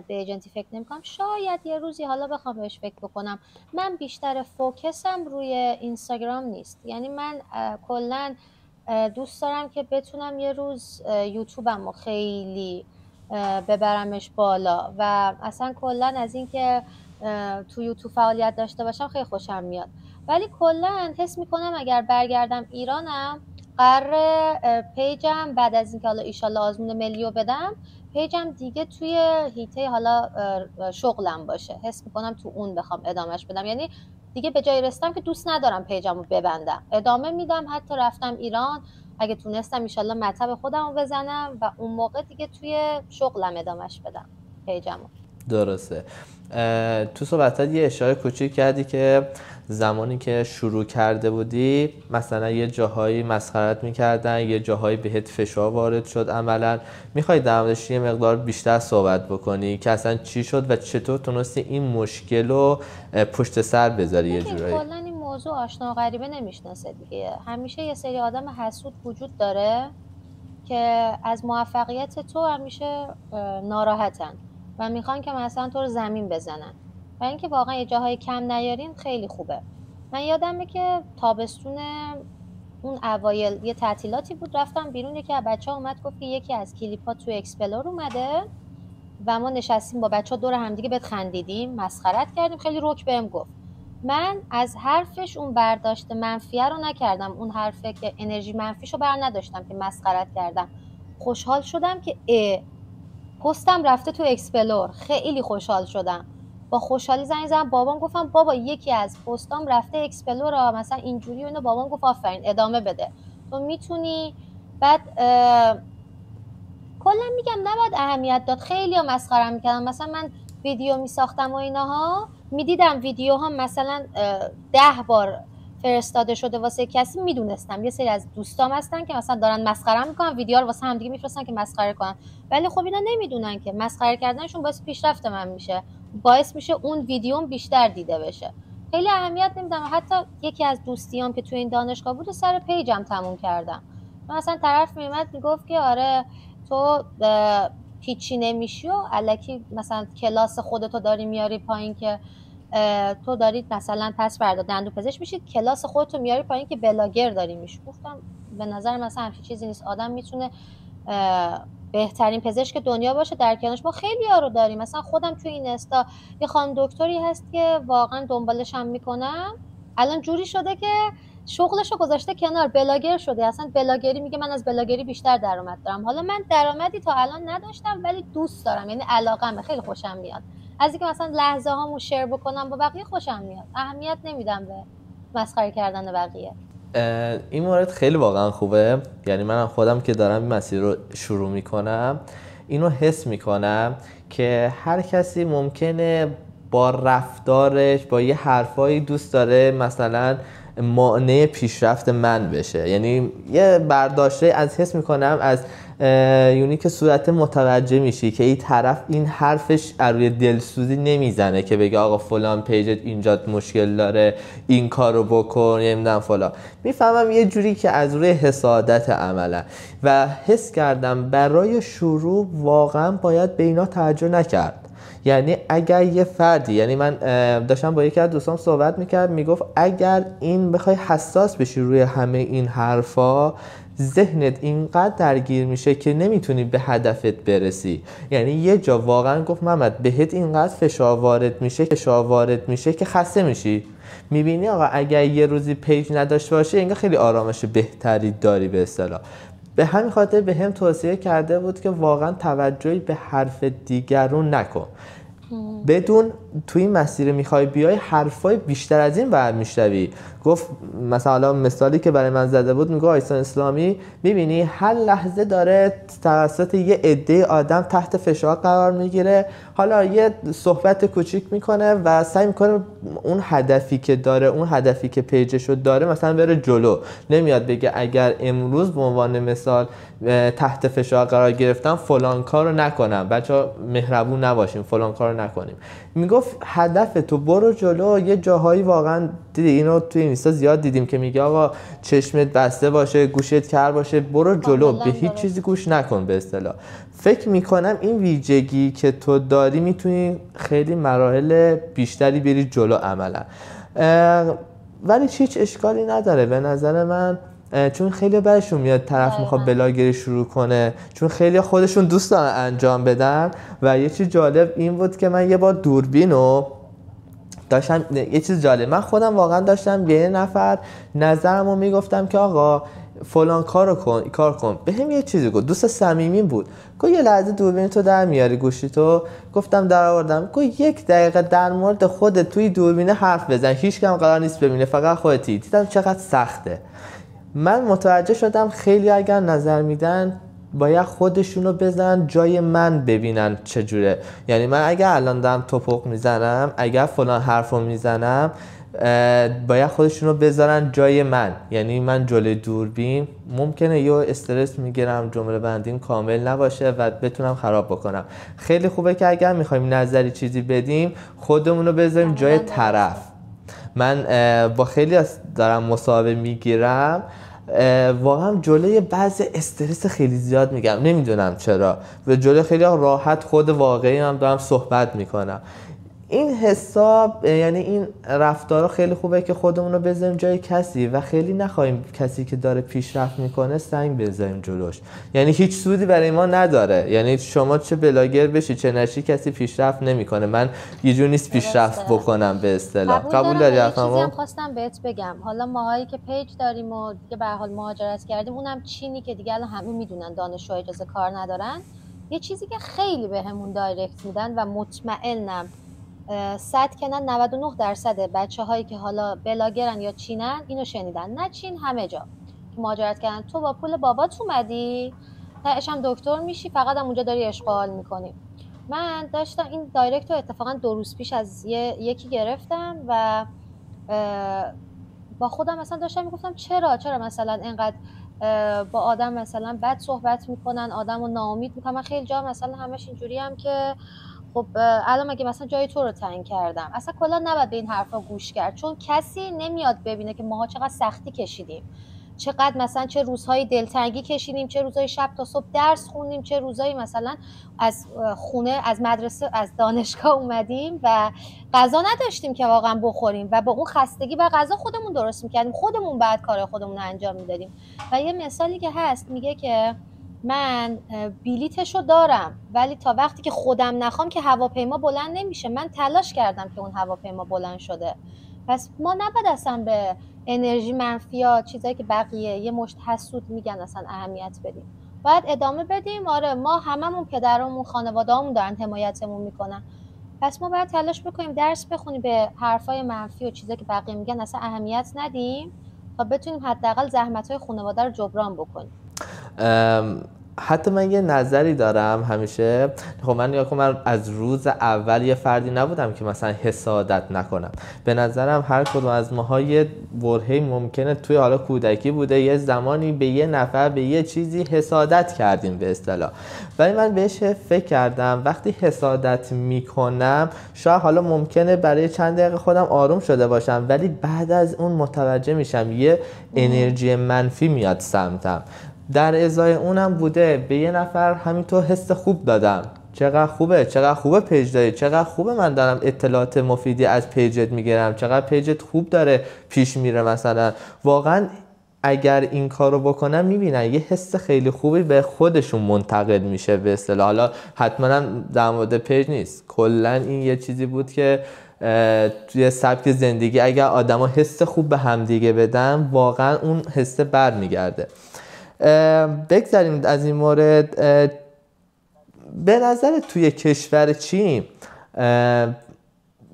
به ایجنتی فکر نمیکنم، شاید یه روزی حالا بخوام بهش فکر بکنم. من بیشتر فوکسم روی اینستاگرام نیست. یعنی من کلا دوست دارم که بتونم یه روز یوتیوبم رو خیلی ببرمش بالا و اصلا کلا از این که تو یوتیوب فعالیت داشته باشم خیلی خوشم میاد. ولی کلا حس میکنم اگر برگردم ایرانم قراره پیجم بعد از اینکه حالا ایشالله آزمون ملی رو بدم، پیجم دیگه توی هیته حالا شغلم باشه. حس میکنم تو اون بخوام ادامهش بدم. یعنی دیگه به جای رسیدم که دوست ندارم پیجم رو ببندم، ادامه میدم. حتی رفتم ایران اگه تونستم ایشالله مطب خودم رو بزنم و اون موقع دیگه توی شغلم ادامهش بدم پیجم رو. درسته. تو صحبتات یه اشاره کوچیک کردی که زمانی که شروع کرده بودی مثلا یه جاهایی مسخرت میکردن، یه جاهایی بهت فشار وارد شد عملا. میخوای در موردش یه مقدار بیشتر صحبت بکنی که اصلا چی شد و چطور تونستی این مشکل رو پشت سر بذاری یه جورایی؟ کلا این موضوع آشنا و غریبه نمیشناسه دیگه. همیشه یه سری آدم حسود وجود داره که از موفقیت تو همیشه ناراحتن و میخوان که مثلا تو رو زمین بزنن. و اینکه واقعا یه جاهای کم نیارین خیلی خوبه. من یادمه که تابستون اون اوایل یه تعطیلاتی بود، رفتم بیرون، یکی از بچه‌ها اومد گفت که یکی از کلیپ‌ها تو اکسپلور اومده و ما نشستیم با بچه‌ها دور همدیگه خندیدیم، مسخرت کردیم، خیلی رک بهم گفت. من از حرفش اون برداشت منفیه رو نکردم، اون حرفه که انرژی منفیشو بر نداشتم که مسخرت کردم. خوشحال شدم که پستم رفته تو اکسپلور، خیلی خوشحال شدم. با خوشحالی زنگ زدم بابام، گفتم بابا یکی از پستام رفته اکسپلور مثلا اینجوری و اینا. بابام گفت آفرین ادامه بده، تو میتونی. بعد کلا میگم نباید اهمیت داد. خیلی ها مسخرم میکردم، مثلا من ویدیو میساختم و اینها، میدیدم ویدیوها مثلا 10 بار فرستاده شده واسه کسی، میدونستم یه سری از دوستام هستن که مثلا دارن مسخره میکنن، ویدیو رو واسه همدیگه میفرستن که مسخره کنن، ولی خب اینا نمیدونن که مسخره کردنشون باعث پیشرفت من میشه، باعث میشه اون ویدیوم بیشتر دیده بشه. خیلی اهمیت نمیدم. حتی یکی از دوستیام که تو این دانشگاه بود سر پیجم تموم کردم. مثلا طرف میومد میگفت که آره تو هیچی نمیشی و الکی مثلا کلاس خودتو داری میاری پایین که تو دارید مثلا پس فردا دندونپزشک میشید، کلاس خودتو میاری پایین که بلاگر داری میشی. گفتم به نظر مثلا همچین چیزی نیست. آدم میتونه بهترین پزشک دنیا باشه، در کنارش ما خیلی ها رو داریم. مثلا خودم توی این استا یه خانم دکتری هست که واقعا دنبالش هم میکنم، الان جوری شده که شغلشو گذاشته کنار، بلاگر شده. اصلا بلاگری میگه من از بلاگری بیشتر درآمد دارم. حالا من درآمدی تا الان نداشتم ولی دوست دارم، یعنی علاقمه، خیلی خوشم میاد از اینکه مثلا لحظه هامو شیر بکنم با بقیه. خوشم میاد، اهمیت نمیدم به مسخره کردن بقیه. این مورد خیلی واقعا خوبه. یعنی منم خودم که دارم این مسیر رو شروع میکنم اینو حس میکنم که هر کسی ممکنه با رفتارش با یه حرفایی دوست داره مثلا مانع پیشرفت من بشه. یعنی یه برداشته از حس میکنم از یونی که صورت متوجه میشی که این طرف این حرفش روی دلسوزی نمیزنه که بگه آقا فلان پیجت اینجا مشکل داره این کارو بکن نمیدونم فلان. میفهمم یه جوری که از روی حسادت عمله و حس کردم برای شروع واقعا باید به اینا توجه نکرد. یعنی اگر یه فردی، یعنی من داشتم با یکی از دوستام صحبت میکرد، میگفت اگر این بخوای حساس بشی روی همه این حرفا، ذهنت اینقدر درگیر میشه که نمیتونی به هدفت برسی. یعنی یه جا واقعا گفت محمد بهت اینقدر فشار وارد میشه که خسته میشی. میبینی آقا اگر یه روزی پیج نداشته باشه انگار خیلی آرامش بهتری داری به اصطلاح. به همین خاطر به هم توصیه کرده بود که واقعا توجهی به حرف دیگرون نکن. بدون توی این مسیر میخوای بیای حرفای بیشتر از این برمیشتوی. گفت مثلا مثالی که برای من زده بود، میگه آیسان اسلامی میبینی هر لحظه داره توسط یه عده آدم تحت فشار قرار میگیره، حالا یه صحبت کوچیک میکنه و سعی میکنه اون هدفی که داره، اون هدفی که پیجشو داره مثلا بره جلو. نمیاد بگه اگر امروز به عنوان مثال تحت فشار قرار گرفتم فلان کارو نکنم، بچه‌ها مهربون نباشیم فلان کارو نکنیم. میگفت هدف تو برو جلو. یه جاهایی واقعا دیدی اینو توی اینستا زیاد دیدیم که میگه آقا چشمت بسته باشه گوشت کر باشه، برو جلو، به هیچ چیزی گوش نکن به اصطلاح. فکر میکنم این ویژگی که تو داری میتونی خیلی مراحل بیشتری بری جلو عملا. ولی هیچ اشکالی نداره به نظر من، چون خیلی برشون میاد طرف میخواد بلاگری شروع کنه، چون خیلی خودشون دوست دارن انجام بدن. و یه چیز جالب این بود که من یه بار دوربینو داشتم، یه چیز جالب من خودم واقعا داشتم به یه نفر نظرمو میگفتم که آقا فلان کار کن. به هم یه چیزی گفت، دوست صمیمی بود، گفت یه لحظه دوربین تو در میاری گوشی تو؟ گفتم در آوردم. گفت 1 دقیقه در مورد خودت توی دوربینه حرف بزن، هیچ کم قرار نیست ببینه، فقط خودتی. دیدم چقدر سخته. من متوجه شدم خیلی اگر نظر میدن باید خودشونو بزنن جای من ببینن چجوره. یعنی من اگر الان دارم توپق میزنم، اگر فلان حرفو میزنم، باید خودشونو بذارن جای من. یعنی من جلوی دوربین ممکنه یه استرس میگیرم، جمله بندیم کامل نباشه و بتونم خراب بکنم. خیلی خوبه که اگر میخوایم نظری چیزی بدیم خودمونو بذاریم جای طرف. من با خیلی دارم مصاحبه میگیرم، واقعا جلوی بعضی استرس خیلی زیاد میگم، نمیدونم چرا، و جلوی خیلی راحت خود واقعی هم دارم صحبت میکنم. این حساب یعنی این رفتارا خیلی خوبه که خودمون رو بذاریم جای کسی و خیلی نخواهیم کسی که داره پیشرفت میکنه سنگ بذاریم جلوش. یعنی هیچ سودی برای ما نداره. یعنی شما چه بلاگر بشی چه نشی کسی پیشرفت نمیکنه. من یه جور نیست پیشرفت بکنم به اصطلاح. قبول داری؟ یه چیزی هم خواستم بهت بگم. حالا ماهایی که پیج داریم و دیگه به هر حال مهاجرت کردیم، اونم چینی که دیگه الان همه میدونن دانشجو اجازه کار ندارن، یه چیزی که خیلی بهمون دایرکت میدن و مطمئنم 99% بچه هایی که حالا بلاگرن یا چینن اینو شنیدن. نه چین، همه جا که مهاجرت کردن، تو با پول بابات اومدی، تهش هم دکتر میشی، فقط هم اونجا داری اشغال میکنی. من داشتم این دایرکت رو اتفاقا 2 روز پیش از یکی گرفتم و با خودم مثلا داشتم میگفتم چرا مثلا اینقدر با آدم مثلا بد صحبت میکنن، آدم رو ناامید میکنن. من خیلی جا مثلا همش اینجوری هم که خب الان مگه مثلا جای تو رو تعیین کردم، اصلا کلا نباید به این حرفا گوش کرد، چون کسی نمیاد ببینه که ماها چقدر سختی کشیدیم، چقدر مثلا چه روزهای دلتنگی کشیدیم، چه روزهای شب تا صبح درس خوندیم، چه روزهای مثلا از خونه، از مدرسه، از دانشگاه اومدیم و غذا نداشتیم که واقعا بخوریم و با اون خستگی و غذا خودمون درست میکردیم، خودمون بعد کار خودمون رو انجام میدادیم. و یه مثالی که هست میگه که من بلیتشو دارم ولی تا وقتی که خودم نخوام که هواپیما بلند نمیشه. من تلاش کردم که اون هواپیما بلند شده. پس ما نباید اصلا به انرژی منفیات، چیزایی که بقیه یه مشت حسود میگن اصلا اهمیت بدیم. باید ادامه بدیم. آره ما هممون پدرامون خانواده‌مون دارن حمایتمون میکنن، پس ما باید تلاش بکنیم درس بخونیم، به حرفای منفی و چیزایی که بقیه میگن اصلا اهمیت ندیم تا بتونیم حداقل زحمت‌های خانواده رو جبران بکنیم. حتی من یه نظری دارم همیشه. خب من از روز اول یه فردی نبودم که مثلا حسادت نکنم. به نظرم هر کدوم از ماها یه برهه‌ای ممکنه توی حالا کودکی بوده، یه زمانی به یه نفر به یه چیزی حسادت کردیم به اصطلاح. ولی من بهش فکر کردم وقتی حسادت میکنم شاید حالا ممکنه برای چند دقیقه خودم آروم شده باشم، ولی بعد از اون متوجه میشم یه انرژی منفی میاد سمتم. در ازای اونم بوده به یه نفر همینطور حس خوب دادم، چقدر خوبه پیج داری، چقدر خوبه من دارم اطلاعات مفیدی از پیجت میگیرم، چقدر پیجت خوب داره پیش میره. مثلا واقعا اگر این کارو بکنم میبینن یه حس خیلی خوبی به خودشون منتقل میشه به اصطلاح. حالا حتما در مورد پیج نیست، کلا این یه چیزی بود که توی سبک زندگی اگر آدما حس خوب به همدیگه بدن واقعا اون حس برمیگرده. بگذاریم از این مورد. به نظر توی کشور چین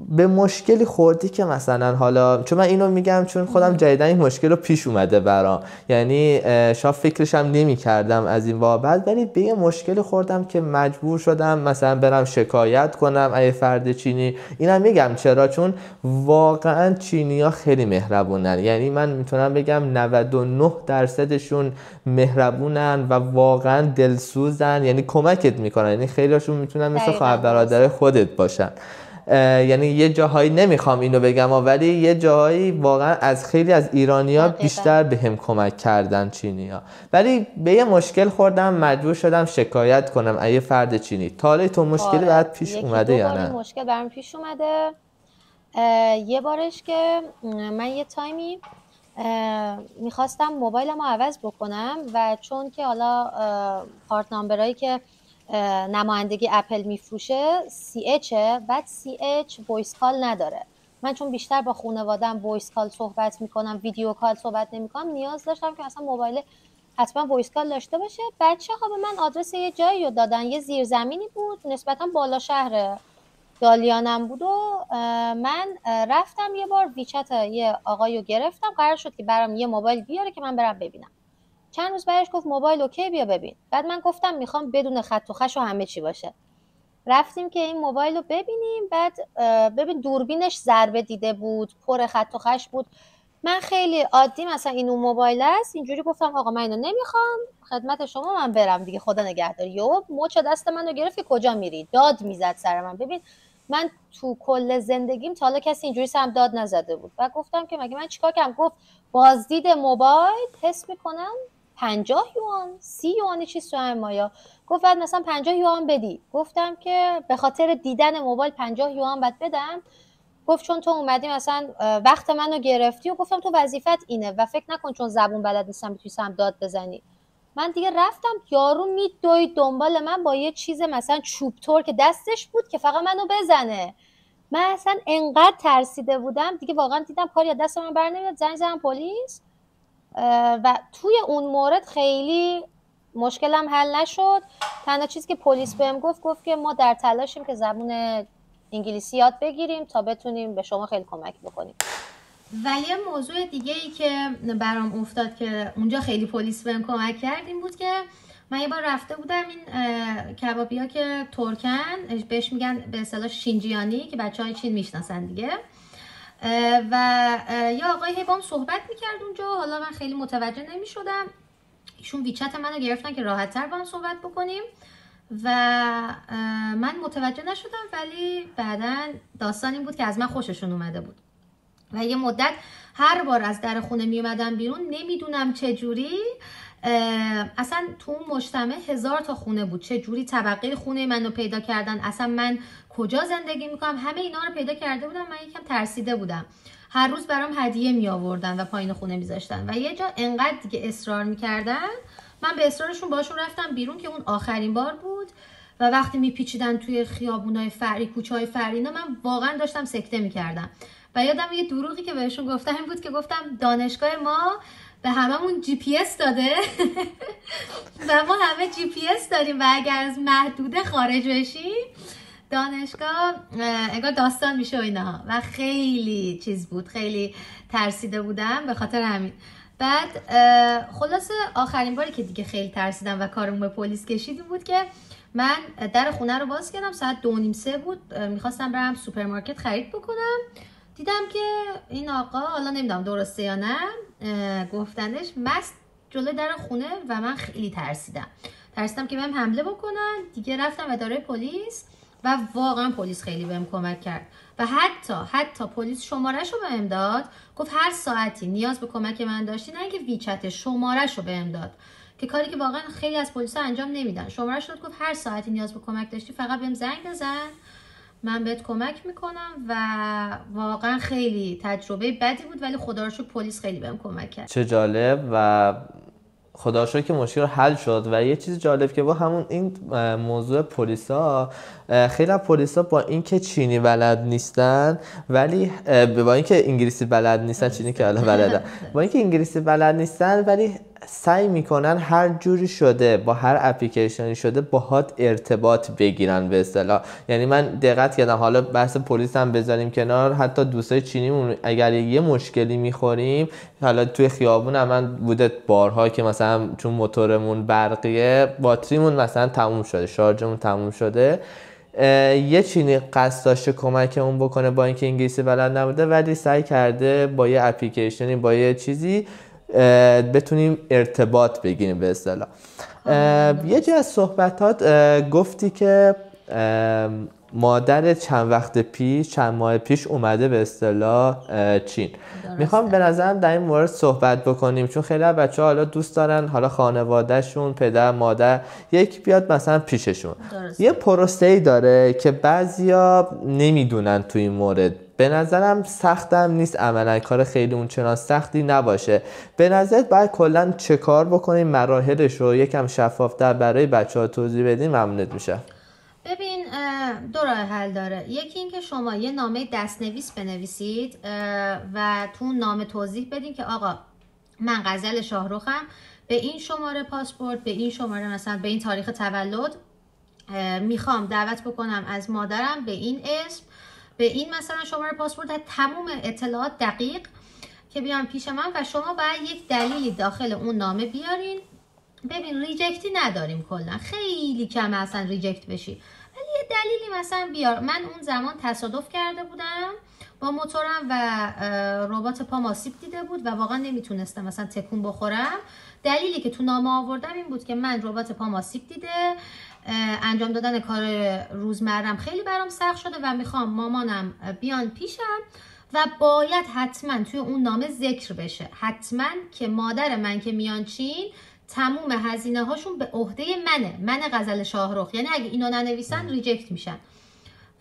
به مشکلی خوردی که مثلا حالا، چون من اینو میگم چون خودم جدیدن این مشکل رو پیش اومده برام، یعنی شاید فکرشم نمی کردم از این بابت، ولی به یه مشکلی خوردم که مجبور شدم مثلا برم شکایت کنم ای فرد چینی. اینم میگم چرا، چون واقعا چینی‌ها خیلی مهربونن. یعنی من میتونم بگم 99%شون مهربونن و واقعا دلسوزن، یعنی کمکت میکنن. یعنی خیلیشون میتونن مثل خواهر برادر خودت باشن. یعنی یه جاهایی نمیخوام اینو بگم ولی یه جاهایی واقعا از خیلی از ایرانی‌ها بیشتر بهم کمک کردن چینی‌ها. ولی به یه مشکل خوردم مجبور شدم شکایت کنم ای فرد چینی. تا حالا تو مشکلی بعد پیش اومده یا نه؟ مشکل برام پیش اومده. یه بارش که من یه تایمی میخواستم موبایلم رو عوض بکنم و چون که حالا پارت نامبرایی که نمایندگی اپل میفروشه CH، بعد CH وایس کال نداره. من چون بیشتر با خانواده‌ام وایس کال صحبت میکنم، ویدیو کال صحبت نمیکنم، نیاز داشتم که مثلا موبایل حتما وایس کال داشته باشه. بچه‌ها به من آدرس یه جایی رو دادن، یه زیرزمینی بود نسبتا بالا شهر دالیانم بود و من رفتم یه بار ویچت یه آقایی رو گرفتم، قرار شد که برام یه موبایل بیاره که من برم ببینم. چند روز بعدش گفت موبایل اوکی بیا ببین. بعد من گفتم میخوام بدون خط و خش و همه چی باشه. رفتیم که این موبایل رو ببینیم. بعد ببین دوربینش ضربه دیده بود، پر خط و خش بود. من خیلی عادی مثلا این اون موبایل است اینجوری گفتم آقا من اینو نمیخوام، خدمت شما من برم دیگه، خدا نگهدار. یهو مچ دست منو گرفت که کجا میری، داد میزد سر من. ببین من تو کل زندگیم تا حالا کسی اینجوری سرم داد نزده بود. و گفتم که مگه من چیکار کردم؟ گفت بازدید موبایل حس میکنم 50 یوان 30 یوان چیز تو مایا. گفت بعد مثلا 50 یوان بدی. گفتم که به خاطر دیدن موبایل 50 یوان بعد بدم؟ گفت چون تو اومدی مثلا وقت منو گرفتی. و گفتم تو وظیفت اینه و فکر نکن چون زبون بلد نیستم میتونی هم داد بزنی. من دیگه رفتم، یارو میدوید دنبال من با یه چیز مثلا چوب تور که دستش بود که فقط منو بزنه. من اصلا انقدر ترسیده بودم دیگه، واقعا دیدم کاری از دست من بر نمیاد، زنگ زدم پلیس و توی اون مورد خیلی مشکلم حل نشد. تنها چیزی که پلیس بهم گفت که ما در تلاشیم که زبون انگلیسی یاد بگیریم تا بتونیم به شما خیلی کمک بکنیم. و یه موضوع دیگه ای که برام افتاد که اونجا خیلی پلیس بهم کمک کرد این بود که من یه بار رفته بودم این کبابیا که ترکن، بهش میگن به اصطلاح شینجیانی که بچهای چین میشناسن دیگه، و یه آقایی با هم صحبت میکرد اونجا. حالا من خیلی متوجه نمیشدم، ایشون ویچت منو گرفتن که راحت تر با هم صحبت بکنیم و من متوجه نشدم، ولی بعداً داستان این بود که از من خوششون اومده بود و یه مدت هر بار از در خونه می اومدم بیرون نمیدونم چه جوری، اصلا تو اون مجتمع 1000 تا خونه بود، چه جوری طبقه خونه منو پیدا کردن، اصلا من کجا زندگی میکنم، همه اینا رو پیدا کرده بودم. من یکم ترسیده بودم. هر روز برام هدیه می آوردن و پایین خونه میذاشتن و یه جا انقدر دیگه اصرار میکردن، من به اصرارشون باشون رفتم بیرون که اون آخرین بار بود و وقتی میپیچیدن توی خیابونای فرعی، کوچه‌های فرعی، من واقعا داشتم سکته میکردم. و یادم یه دروغی که بهشون گفتم این بود که گفتم دانشگاه ما به هممون جی پی اس داده و ما همه جی پی اس داریم و اگر از محدوده خارج بشیم دانشگاه انگار داستان میشه و اینا. و خیلی چیز بود، خیلی ترسیده بودم به خاطر همین. بعد خلاصه آخرین باری که دیگه خیلی ترسیدم و کارمون به پلیس کشیدی بود که من در خونه رو باز کردم، ساعت 2:30 بود، میخواستم برم سوپرمارکت خرید بکنم. دیدم که این آقا، حالا نمیدونم درسته یا نه، گفتنش مست جلوی در خونه و من خیلی ترسیدم که بهم حمله بکنن. دیگه رفتم اداره پلیس و واقعا پلیس خیلی بهم کمک کرد و حتی پلیس شماره‌شو بهم داد، گفت هر ساعتی نیاز به کمک من داشتی، نه اینکه ویچت، شماره‌شو بهم داد که کاری که واقعا خیلی از پلیسا انجام نمیدن. شماره‌شو داد، گفت هر ساعتی نیاز به کمک داشتی فقط بهم زنگ بزن، من بهت کمک میکنم. و واقعا خیلی تجربه بدی بود ولی خدا رو شکر پلیس خیلی بهم کمک کرد. چه جالب. و خدا رو شکر که مشکل حل شد. و یه چیز جالب که با همون این موضوع پلیسا، خیلی از پلیسا با اینکه چینی بلد نیستن ولی با اینکه انگلیسی بلد نیستن، چینی که حالا بلدن، با اینکه انگلیسی بلد نیستن ولی سعی میکنن هر جوری شده با هر اپلیکیشنی شده باهات ارتباط بگیرن به اصطلاح. یعنی من دقت کردم، حالا بحث پلیس هم بذاریم کنار، حتی دوستای چینیمون اگر یه مشکلی میخوریم، حالا توی خیابون هم من بوده بارها که مثلا چون موتورمون برقیه، باتریمون مثلا تموم شده، شارژمون تموم شده، یه چینی قصد داشته کمکمون بکنه با اینکه انگلیسی بلد نبوده، ولی سعی کرده با یه اپلیکیشنی، با یه چیزی بتونیم ارتباط بگیریم به اصطلاح. یه جا از صحبتات گفتی که مادر چند ماه پیش اومده به اصطلاح چین. میخوام به نظرم در این مورد صحبت بکنیم، چون خیلی بچه‌ها حالا دوست دارن حالا خانوادهشون، پدر مادر یک بیاد مثلا پیششون. یه پروسه‌ای داره که بعضیا نمیدونن تو این مورد. به نظرم سختم نیست، عملا کار خیلی اونچنان سختی نباشه. به نظرت باید کلا چه کار بکنیم، مراحلش رو یکم شفافتر برای بچه‌ها توضیح بدیم، ممنونت میشه. ببین، دو راه حل داره. یکی این که شما یه نامه دستنویس بنویسید و تو نامه توضیح بدین که آقا من غزل شاهرخم، به این شماره پاسپورت، به این شماره مثلا به این تاریخ تولد میخوام دعوت بکنم از مادرم به این اسم، به این مثلا شماره پاسپورت، تمام اطلاعات دقیق که بیان پیش من و شما باید یک دلیلی داخل اون نامه بیارین. ببین ریجکتی نداریم، کلا خیلی کم اصلا ریجکت بشی، ولی یه دلیلی مثلا بیار. من اون زمان تصادف کرده بودم با موتورم و رباط پام آسیب دیده بود و واقعا نمیتونستم مثلا تکون بخورم. دلیلی که تو نامه آوردم این بود که من رباط پام آسیب دیده، انجام دادن کار روزمرم خیلی برام سخت شده و میخوام مامانم بیان پیشم و باید حتما توی اون نامه ذکر بشه، حتما که مادر من که میان چین تموم هزینه هاشون به عهده من غزل شاهرخ، یعنی اگه اینو ننویسن ریجکت میشن.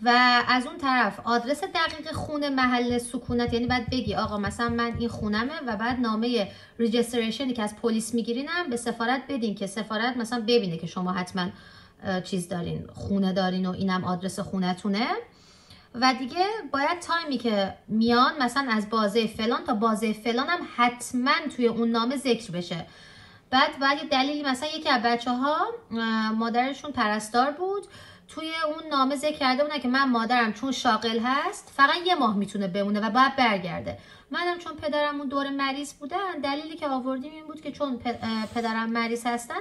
و از اون طرف آدرس دقیق خونه، محل سکونت، یعنی بعد بگی آقا مثلا من این خونمه و بعد نامه ریجستریشنی که از پلیس میگیرینم به سفارت بدین که سفارت مثلا ببینه که شما حتما چیز دارین، خونه دارین و اینم آدرس خونتونه. و دیگه باید تایمی که میان مثلا از بازه فلان تا بازه فلان هم حتما توی اون نامه ذکر بشه. بعد یه دلیلی، مثلا یکی از بچه‌ها مادرشون پرستار بود، توی اون نامه ذکر کرده بودن که من مادرم چون شاغل هست فقط 1 ماه میتونه بمونه و باید برگرده. منم چون پدرم اون دور مریض بودن، دلیلی که آوردیم این بود که چون پدرم مریض هستن،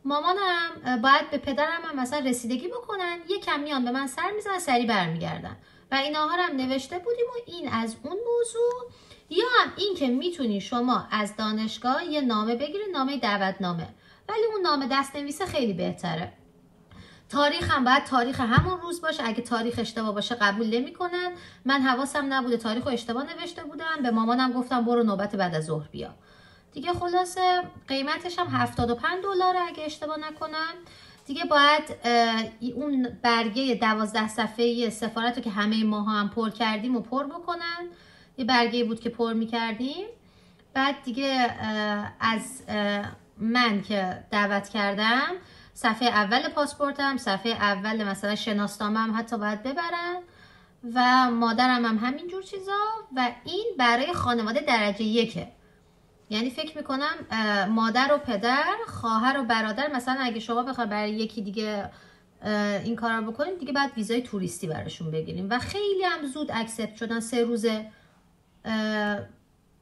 مامانم باید به پدرم هم مثلا رسیدگی بکنن، کم میان به من سر میزنن، سری برمیگردن. و اینها رو هم نوشته بودیم. و این از اون موضوع. یا هم این که میتونی شما از دانشگاه یه نامه بگیری، نامه دعوتنامه، ولی اون نامه دست نویسه خیلی بهتره. تاریخ هم باید تاریخ همون روز باشه، اگه تاریخ اشتباه باشه قبول نمیکنن. من حواسم نبوده، تاریخ رو اشتباه نوشته بودم، به مامانم گفتم برو نوبت بعد از ظهر بیا. دیگه خلاصه قیمتش هم $75 اگه اشتباه نکنم. دیگه باید اون برگه 12 صفحه‌ای سفارت رو که همه ماها هم پر کردیم و پر بکنن. یه برگه بود که پر میکردیم. بعد دیگه از من که دعوت کردم، صفحه اول پاسپورتم، صفحه اول مثلا شناسنامه‌ام حتی باید ببرن و مادرم هم همینجور چیزا. و این برای خانواده درجه 1، یعنی فکر میکنم مادر و پدر، خواهر و برادر، مثلا اگه شما بخواید برای یکی دیگه این کارا بکنیم دیگه بعد ویزای توریستی براشون بگیریم. و خیلی هم زود اکسپت شدن، 3 روزه.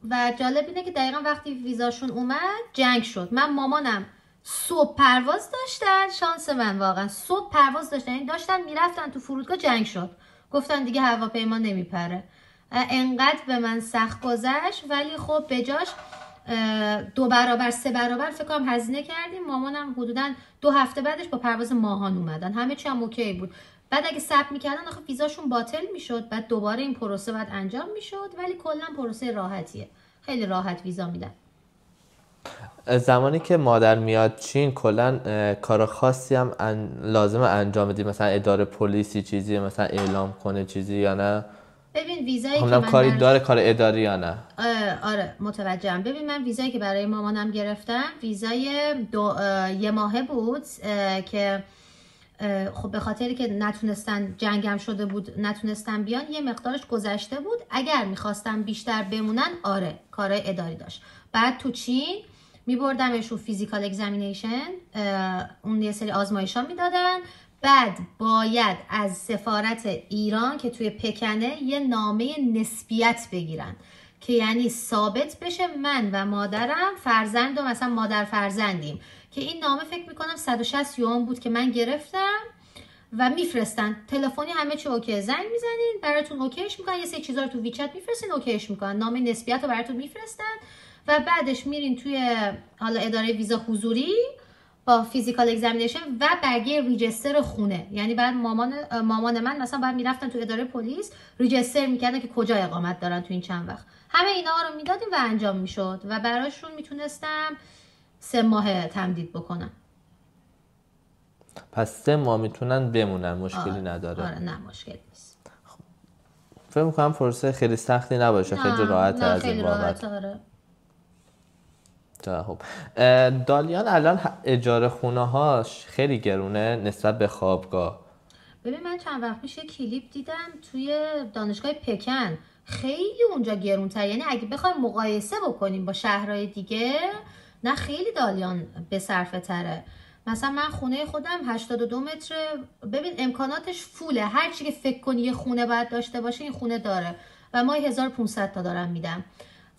و جالب اینه که دقیقا وقتی ویزاشون اومد جنگ شد. من مامانم صبح پرواز داشتن، شانس من واقعا صبح پرواز داشتن، یعنی داشتن میرفتن تو فرودگاه جنگ شد، گفتن دیگه هواپیما نمیپره. انقدر به من سخت گذشت، ولی خب بجاش 2 برابر 3 برابر فکر کنم هزینه کردیم. مامانم حدوداً 2 هفته بعدش با پرواز ماهان اومدن، همه چی هم اوکی بود. بعد اگه ثبت میکردن آخه ویزاشون باطل میشد، بعد دوباره این پروسه بعد انجام میشد. ولی کلا پروسه راحتیه، خیلی راحت ویزا میدن. زمانی که مادر میاد چین کلا کار خاصی هم لازم انجام بدی، مثلا اداره پلیسی چیزی مثلا اعلام کنه چیزی یا نه؟ ببین ویزایی که من کاری داره، کار اداری یا نه؟ آره متوجهم. ببین من ویزایی که برای مامانم گرفتم ویزای 1 ماهه بود که خب به خاطری که نتونستن، جنگم شده بود نتونستن بیان، یه مقدارش گذشته بود. اگر میخواستم بیشتر بمونن آره کارهای اداری داشت. بعد تو چین میبردمشون فیزیکال اگزامینیشن، اون یه سری آزمایشا میدادن. بعد باید از سفارت ایران که توی پکنه یه نامه نسبیت بگیرن که یعنی ثابت بشه من و مادرم فرزند و مثلا مادر فرزندیم، که این نامه فکر میکنم 160 یوان بود که من گرفتم و میفرستن تلفنی، همه چی اوکی، زنگ میزنین براتون اوکیش میکنن، یه سری چیزا رو تو ویچت میفرستین اوکیش میکنن، نامه نسبیت رو براتون میفرستن. و بعدش میرین توی حالا اداره ویزا حضوری با فیزیکال اگزامینیشن و برگه ریجستر خونه. یعنی بعد مامان من مثلا بعد میرفتن تو اداره پلیس ریجستر میکردن که کجا اقامت دارن تو این چند وقت. همه اینا رو میدادیم و انجام میشد و براشون میتونستم 3 ماه تمدید بکنم. پس 3 ماه میتونن بمونن، مشکلی نداره؟ آره نه مشکلی نیست. فکر میکنم پروسه خیلی سختی نباشه، خیلی راحته از این بابت. آره. خب دالیان الان اجاره خونه هاش خیلی گرونه نسبت به خوابگاه. ببین من چند وقت پیش کلیپ دیدم توی دانشگاه پکن، خیلی اونجا گرونتر. یعنی اگه بخوایم مقایسه بکنیم با شهرهای دیگه، نه خیلی دالیان به صرفه تره. مثلا من خونه خودم 82 متر، ببین امکاناتش فوله، هر چی که فکر کنی یه خونه باید داشته باشه این خونه داره و ما 1500 تا دارم میدم.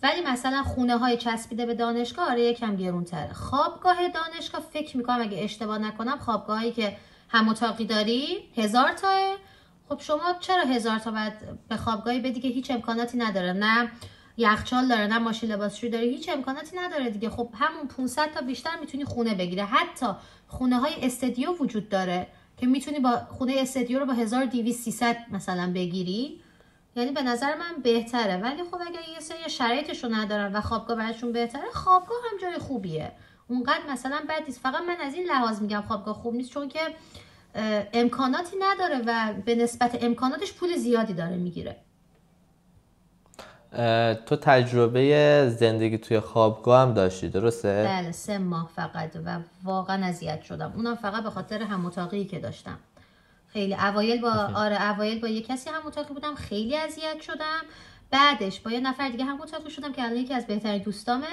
ولی مثلا خونه های چسبیده به دانشگاه آره یکم گرونتره. خوابگاه دانشگاه فکر میکنم اگه اشتباه نکنم خوابگاهی که هم اتاقی داری 1000 تاه. خب شما چرا 1000 تا باید به خوابگاهی بدی که هیچ امکاناتی نداره، نه یخچال داره نه ماشین لباسشویی داره، هیچ امکاناتی نداره دیگه. خب همون 500 تا بیشتر میتونی خونه بگیره. حتی خونه های استودیو وجود داره که میتونی با خونه استودیو رو با 1200 مثلا بگیری. یعنی به نظر من بهتره. ولی خب اگه یه سری شرایطشو ندارن و خوابگاه براشون بهتره، خوابگاه هم جای خوبیه. اونقدر مثلا بد نیست. فقط من از این لحاظ میگم خوابگاه خوب نیست چون که امکاناتی نداره و به نسبت امکاناتش پول زیادی داره میگیره. تو تجربه زندگی توی خوابگاه هم داشتی درسته؟ بله 3 ماه فقط و واقعا اذیت شدم. اونم فقط به خاطر هم اتاقی که داشتم. خیلی اوایل با یه کسی هم اتاقی بودم، خیلی اذیت شدم. بعدش با یه نفر دیگه هم اتاقی شدم که الان یکی از بهترین دوستامه،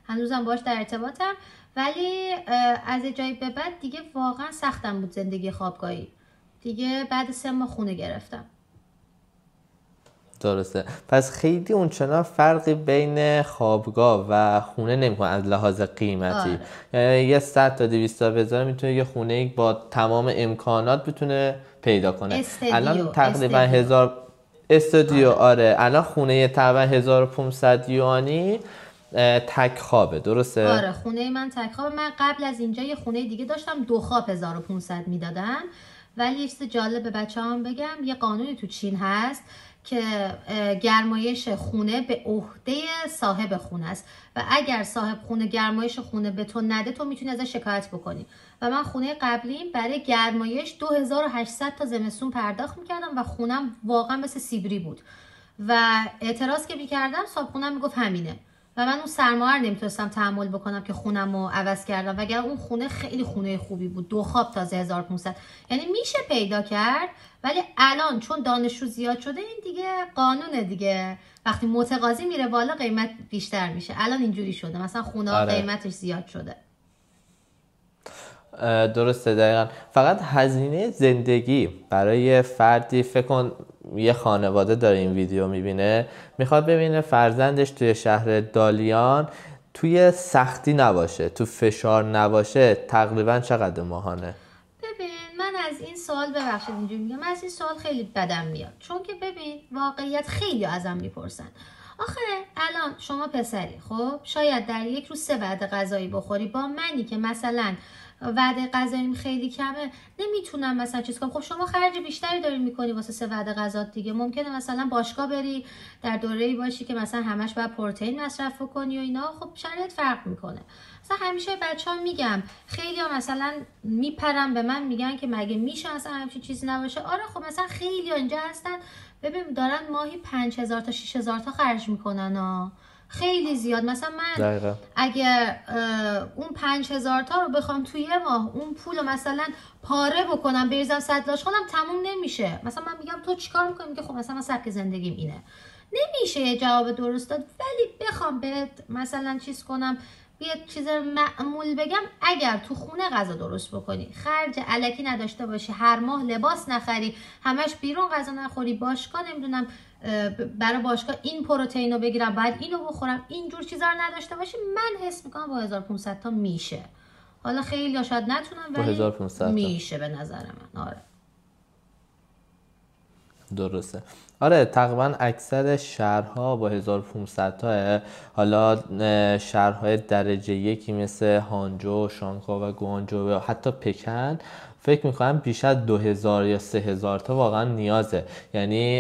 هنوزم باش در ارتباطم. ولی از جایی به بعد دیگه واقعا سختم بود زندگی خوابگاهی. دیگه بعد 3 ماه خونه گرفتم. درسته. پس خیلی اونچنان فرقی بین خوابگاه و خونه نمیکنه از لحاظ قیمتی. یعنی یه 100 تا 200 تا بذاره میتونه یه خونه با تمام امکانات بتونه پیدا کنه. الان تقریبا 1000 استودیو. آره الان خونه تقریبا 1500 یوانی تک خوابه درسته؟ آره خونه من تک خوابه. من قبل از اینجا یه خونه دیگه داشتم 2 خواب 1500 میدادن. ولی یه چیز جالب به بچه‌هام بگم، یه قانونی تو چین هست که گرمایش خونه به عهده صاحب خونه است و اگر صاحب خونه گرمایش خونه به تو نده تو میتونی ازش شکایت بکنی. و من خونه قبلیم برای گرمایش 2800 تا زمستون پرداخت میکردم و خونم واقعا مثل سیبری بود و اعتراض که میکردم صاحب خونم میگفت همینه و من اون سرما رو نمیتونستم تحمل بکنم که خونم رو عوض کردم وگرنه اون خونه خیلی خونه خوبی بود. 2 خواب تازه 1500. یعنی میشه پیدا کرد. ولی الان چون دانشجو زیاد شده این دیگه قانونه دیگه، وقتی متقاضی میره بالا قیمت بیشتر میشه. الان اینجوری شده مثلا خونه ها قیمتش زیاد شده. درسته دقیقا. فقط هزینه زندگی برای فردی، فکر کن یه خانواده داره این ویدیو میبینه میخواد ببینه فرزندش توی شهر دالیان توی سختی نباشه، تو فشار نباشه، تقریبا چقدر ماهانه؟ ببین من از این سوال ببخشید اینجوری میگم، من از این سوال خیلی بدم میاد چون که ببین واقعیت خیلی ازم میپرسن آخه الان شما پسری خب شاید در یک روز 3 وعده غذایی بخوری، با منی که مثلا وعده غذاییم خیلی کمه نمیتونم مثلا چیز کنم. خب شما خرج بیشتری داری میکنی واسه 3 وعده غذا دیگه. ممکنه مثلا باشگاه بری، در دوره‌ای باشی که مثلا همش باید پروتئین مصرف کنی و اینا، خب شرایط فرق میکنه. مثلا همیشه بچه‌ها میگم خیلی‌ها مثلا میپرن به من میگن که مگه میشه مثلا همچین چیزی نباشه. آره خب مثلا خیلی‌ها اینجا هستن ببین دارن ماهی 5000 تا 6000 تا خرج میکنن ها، خیلی زیاد. مثلا من دقیقا. اگر اون 5000 تا رو بخوام توی یه ماه اون پول رو مثلا پاره بکنم بریزم صدلاش کنم تموم نمیشه. مثلا من میگم تو چیکار میکنی؟ میگه خب مثلا من سبک زندگیم اینه. نمیشه یه جواب درست داد. ولی بخوام بهت مثلا چیز کنم یه چیز معمول بگم، اگر تو خونه غذا درست بکنی، خرج الکی نداشته باشی، هر ماه لباس نخری، همش بیرون غذا نخوری، باشگاه نمیدونم برای باشگاه این پروتئین رو بگیرم بعد اینو بخورم، اینجور چیزا رو نداشته باشی، من حس میکنم با 1500 تا میشه. حالا خیلی یا شاید نتونم ولی میشه به نظر من. آره درسته. آره تقریبا اکثر شهرها با 1500 تا. حالا شهرهای درجه یکی مثل هانجو، شانگهای و گوانجو و حتی پکن فکر میکنم بیش از 2000 یا 3000 تا واقعا نیازه. یعنی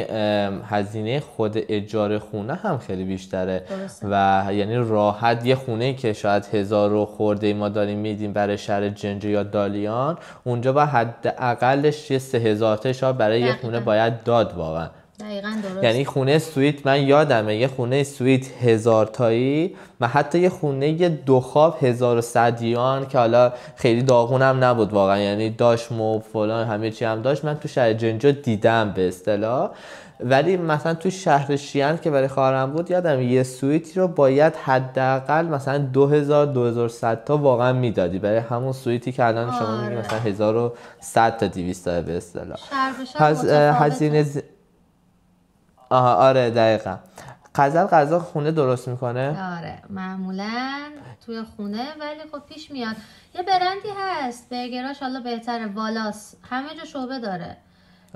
هزینه خود اجاره خونه هم خیلی بیشتره. درسته. و یعنی راحت یه خونه که شاید 1000 خورده ما داریم میدیم برای شهر جنجه یا دالیان، اونجا با حداقلش یه 3000 تا شاید برای یه خونه باید داد واقعا. دقیقاً درست. یعنی خونه سویت من یادمه یه خونه سویت 1000 تایی و حتی یه خونه 2 خواب 1100 یوان که حالا خیلی داغونم نبود واقعا، یعنی داشت و فلان همه چی هم داشت. من تو شهر جنجا دیدم به اصطلاح. ولی مثلا تو شهر شیان که برای خواهرم بود یادم یه سویتی رو باید حداقل مثلا 2000 2100 تا واقعا میدادی برای همون سویتی که الان شما میگی مثلا 1100 تا 200 تا به اصطلاح. پس هزینه آره دقیقا. غذا خونه درست میکنه؟ آره معمولا توی خونه، ولی خب پیش میاد یه برندی هست برگراش حالا بهتره، والاس، همه جا شعبه داره.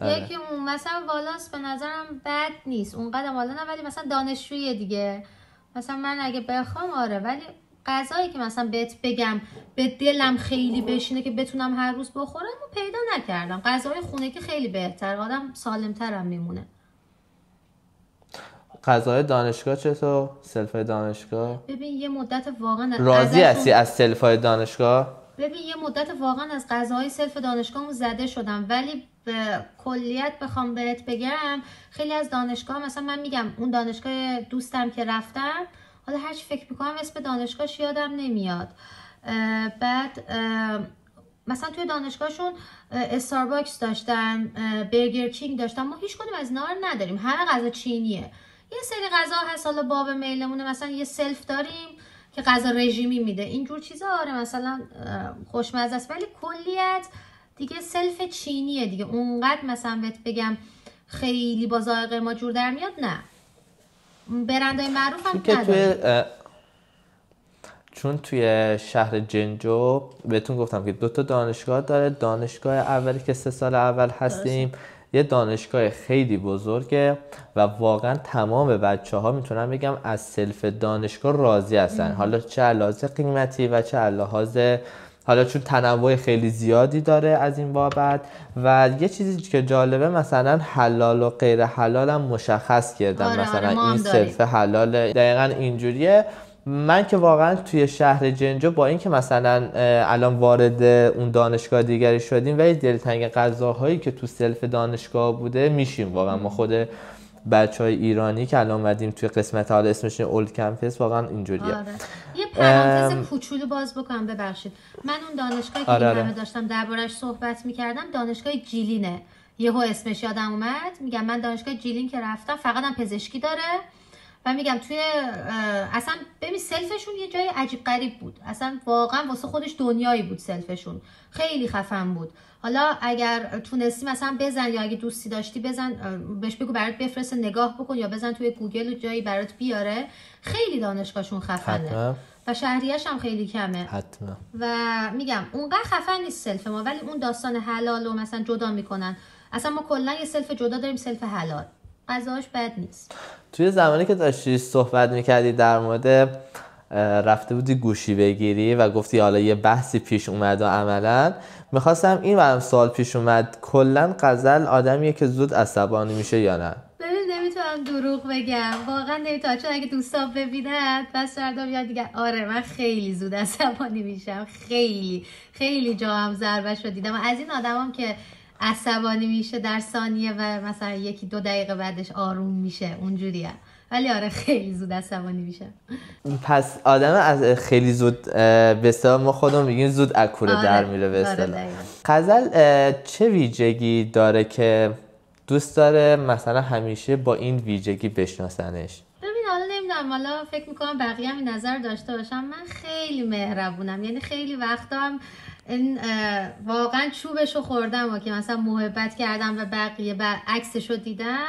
یکی اون مثلا والاس به نظرم بد نیست اونقدر والا نه، ولی مثلا دانشجویی دیگه مثلا من اگه بخوام آره. ولی غذایی که مثلا بهت بگم به دلم خیلی بشینه که بتونم هر روز بخورم و پیدا نکردم. غذای خونه که خیلی بهتر، آدم سالمترم میمونه. غذای دانشگاه چطور؟ سلفای دانشگاه؟ ببین یه مدت واقعا راضی هستی از سلفای دانشگاه؟ ببین یه مدت واقعا از غذاهای سلف دانشگاهمون زده شدم، ولی به کلیت بخوام بهت بگم خیلی از دانشگاه، مثلا من میگم اون دانشگاه دوستم که رفتم، حالا هرچی فکر میکنم اسم دانشگاهش یادم نمیاد، بعد مثلا توی دانشگاهشون استارباکس داشتن، برگر کینگ داشتن، ما هیچ کدوم از اینا رو نداریم، همه غذا چینیه. یه سری غذا هست حالا باب میلمونه، مثلا یه سلف داریم که غذا رژیمی میده، اینجور چیزا آره مثلا خوشمزه است، ولی کلیت دیگه سلف چینیه دیگه، اونقدر مثلا بهت بگم خیلی با ذائقه ما جور در میاد نه. برندهای معروف هم نداره. چون توی شهر جنجو بهتون گفتم که 2 تا دانشگاه داره، دانشگاه اولی که 3 سال اول هستیم یه دانشگاه خیلی بزرگه و واقعا تمام بچه‌ها میتونم بگم از سلف دانشگاه راضی هستن، حالا چه لحاظ قیمتی و چه لحاظ حالا چون تنوع خیلی زیادی داره از این بابت. و یه چیزی که جالبه مثلا حلال و غیر حلال هم مشخص کردن، مثلا این سلف حلاله، دقیقاً اینجوریه. من که واقعا توی شهر جنجو با اینکه مثلا الان وارد اون دانشگاه دیگری شدیم ولی دلتنگ غذاهایی که تو سلف دانشگاه بوده میشیم واقعا. ما خود بچهای ایرانی که الان اومدیم توی قسمت حالا اسمش اولد کمپس واقعا اینجوریه. آره. یه پرانتز کوچولو باز بکنم ببخشید، من اون دانشگاهی که همه داشتم دربارش صحبت میکردم دانشگاه جیلینه، یهو اسمش یادم اومد، میگم من دانشگاه جیلین که رفتم فقط هم پزشکی داره و میگم توی اصلا ببین سلفشون یه جای عجیب غریب بود، اصلا واقعا واسه خودش دنیایی بود، سلفشون خیلی خفن بود. حالا اگر تونستی مثلا بزن یا اگه دوستی داشتی بزن بهش بگو برات بفرسته نگاه بکن یا بزن توی گوگل و جایی برات بیاره، خیلی دانشگاهشون خفنه حتما. و شهریه‌اش هم خیلی کمه حتما. و میگم اونقدر خفن نیست سلف ما، ولی اون داستان حلال رو مثلا جدا میکنن، اصلا ما کلا یه سلف جدا داریم، سلف حلال، غذاش بد نیست. توی زمانی که داشتی صحبت میکردی در مورد رفته بودی گوشی بگیری و گفتی حالا یه بحثی پیش اومد و عملا میخواستم این برام سوال پیش اومد، کلا غزل آدمیه که زود عصبانی میشه یا نه؟ ببین نمیتونم دروغ بگم، واقعا نمیتونم، چون اگه دوستان ببینن بس فردا میاد دیگه آره من خیلی زود عصبانی میشم، خیلی جا هم ضربه‌شو دیدم، از این آدمام که عصبانی میشه در ثانیه و مثلا 1-2 دقیقه بعدش آروم میشه اونجوریه، ولی آره خیلی زود عصبانی میشه. پس آدم از خیلی زود به اصطلاح ما خودمون میگیم زود اکوره در میره به اصطلاح. غزل چه ویژگی داره که دوست داره مثلا همیشه با این ویژگی بشناسنش؟ ببین حالا نمیدونم، حالا فکر میکنم بقیه هم این نظر داشته باشم، من خیلی مهربونم، یعنی خیلی وقتا هم این واقعا چوبشو خوردم و که مثلا محبت کردم و بقیه عکسشو دیدم،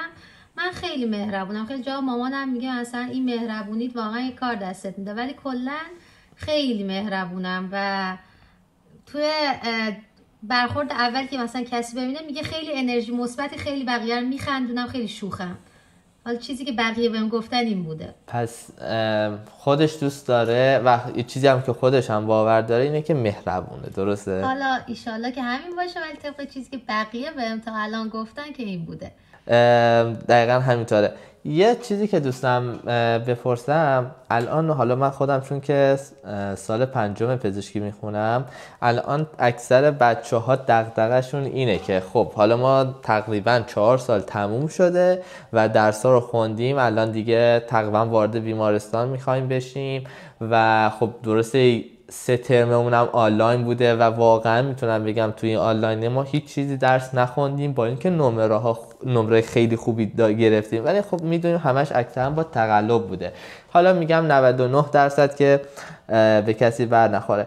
من خیلی مهربونم، خیلی جا مامانم میگه مثلا این مهربونیت واقعا یه کار دستت میده، ولی کلا خیلی مهربونم و توی برخورد اول که مثلا کسی ببینه میگه خیلی انرژی مثبتی، خیلی بقیه رو میخندونم، خیلی شوخم. حالا چیزی که بقیه بهم گفتن این بوده. پس خودش دوست داره و یه چیزی هم که خودش هم باور داره اینه که مهربونه، درسته؟ حالا ایشالله که همین باشه، ولی طبق چیزی که بقیه بهم تا الان گفتن که این بوده. دقیقا همینطوره. یه چیزی که دوستم بپرسم الان، حالا من خودم چون که سال 5 پزشکی میخونم، الان اکثر بچه ها دغدغه‌شون اینه که خب حالا ما تقریبا 4 سال تموم شده و درس‌ها رو خوندیم، الان دیگه تقریبا وارد بیمارستان میخوایم بشیم و خب درسته 3 ترممون هم آنلاین بوده و واقعا میتونم بگم توی این آنلاین ما هیچ چیزی درس نخوندیم با اینکه نمره خیلی خوبی گرفتیم، ولی خب میدونیم همش اکثرا با تقلب بوده. حالا میگم 99% که به کسی بر نخوره.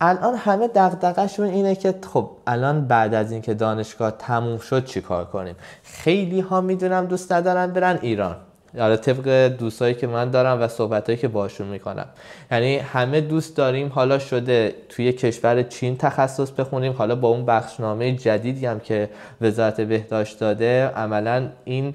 الان همه دغدغه‌شون اینه که خب الان بعد از اینکه دانشگاه تموم شد چی کار کنیم. خیلی ها میدونم دوست ندارن برن ایران، حالا طبق دوستایی که من دارم و صحبتایی که باشون میکنم، یعنی همه دوست داریم حالا شده توی کشور چین تخصص بخونیم، حالا با اون بخشنامه جدیدی هم که وزارت بهداشت داده عملا این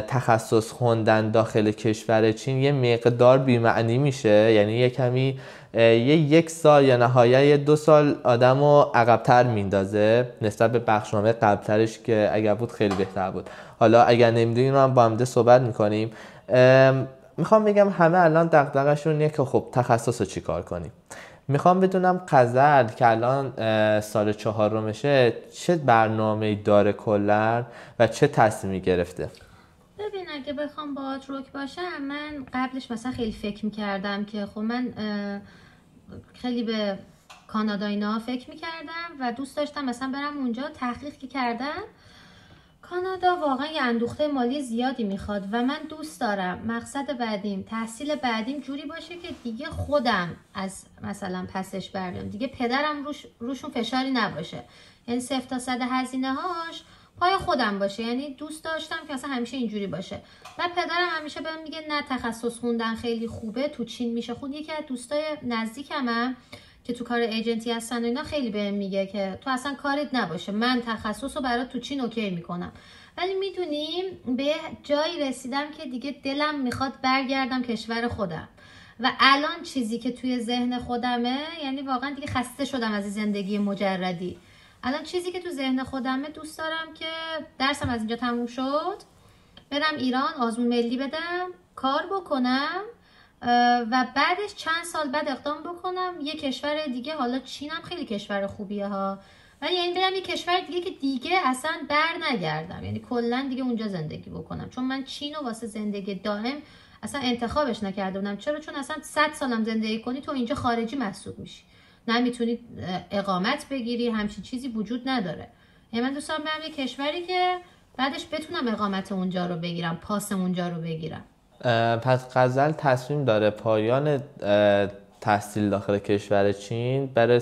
تخصص خوندن داخل کشور چین یه مقدار بی‌معنی میشه، یعنی یه کمی یک سال یا نهایت 2 سال آدم رو عقب‌تر میندازه نسبت به بخشنامه قبلترش که اگر بود خیلی بهتر بود. حالا اگر نمیدونین رو هم با هم صحبت میکنیم. میخوام بگم همه الان دغدغه‌شون اینه که خب تخصص رو چی کار کنیم. میخوام بدونم غزل که الان سال 4مشه چه برنامه‌ای داره کلاً و چه تصمیمی گرفته؟ ببین اگه بخوام باهات رک باشم، من قبلش مثلا خیلی فکر میکردم که خب من خیلی به کانادا اینا فکر میکردم و دوست داشتم مثلا برم اونجا. تحقیق که کردم کانادا واقعا یه اندوخته مالی زیادی میخواد و من دوست دارم مقصد بعدیم، تحصیل بعدیم جوری باشه که دیگه خودم از مثلا پسش بردارم، دیگه پدرم روشون فشاری نباشه، یعنی 0 تا 100 هزینه هاش پای خودم باشه. یعنی دوست داشتم که مثلا همیشه اینجوری باشه. و پدرم همیشه بهم میگه نه تخصص خوندن خیلی خوبه، تو چین میشه خود. یکی از دوستای نزدیکمم که تو کار ایجنتی هستن و اینا خیلی بهم میگه که تو اصلا کارت نباشه، من تخصص رو برات تو چین اوکی میکنم. ولی میدونیم به جایی رسیدم که دیگه دلم میخواد برگردم کشور خودم و الان چیزی که توی ذهن خودمه، یعنی واقعا دیگه خسته شدم از زندگی مجردی. الان چیزی که تو ذهن خودمه، دوست دارم که درسم از اینجا تموم شد برم ایران، آزمون ملی بدم، کار بکنم و بعدش چند سال بعد اقدام بکنم یه کشور دیگه. حالا چینم خیلی کشور خوبیه ها، ولی یعنی برم یه کشور دیگه که دیگه اصلا بر نگردم، یعنی کلا دیگه اونجا زندگی بکنم. چون من چینو واسه زندگی دائم اصلا انتخابش نکرده بودم. چرا؟ چون اصلا 100 سالم زندگی کنی تو اینجا خارجی محسوب میشی، نمیتونی اقامت بگیری، همچین چیزی وجود نداره. یعنی من دوست دارم برم یه کشوری که بعدش بتونم اقامت اونجا رو بگیرم، پاس اونجا رو بگیرم. پس غزل تصمیم داره پایان تحصیل داخل کشور چین برای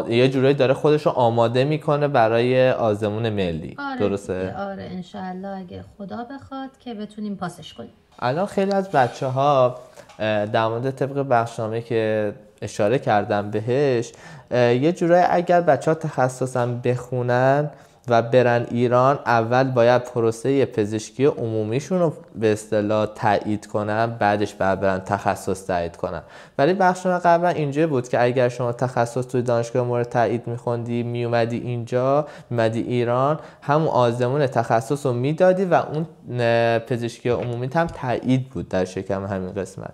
یه جورایی داره خودش رو آماده میکنه برای آزمون ملی. آره، درسته؟ آره انشالله اگه خدا بخواد که بتونیم پاسش کنیم. الان خیلی از بچه ها در مورد طبق بخشنامه که اشاره کردم بهش، یه جورایی اگر بچه ها تخصصا بخونن و برن ایران، اول باید پروسه پزشکی عمومیشون رو به اصطلاح تایید کنن، بعدش برن تخصص تایید کنن. ولی بخشنامه قبلا اینجوری بود که اگر شما تخصص توی دانشگاه مورد تایید میخوندی، میومدی اینجا، میومدی ایران، همون آزمون تخصص رو میدادی و اون پزشکی عمومی هم تایید بود در شکم همین قسمت.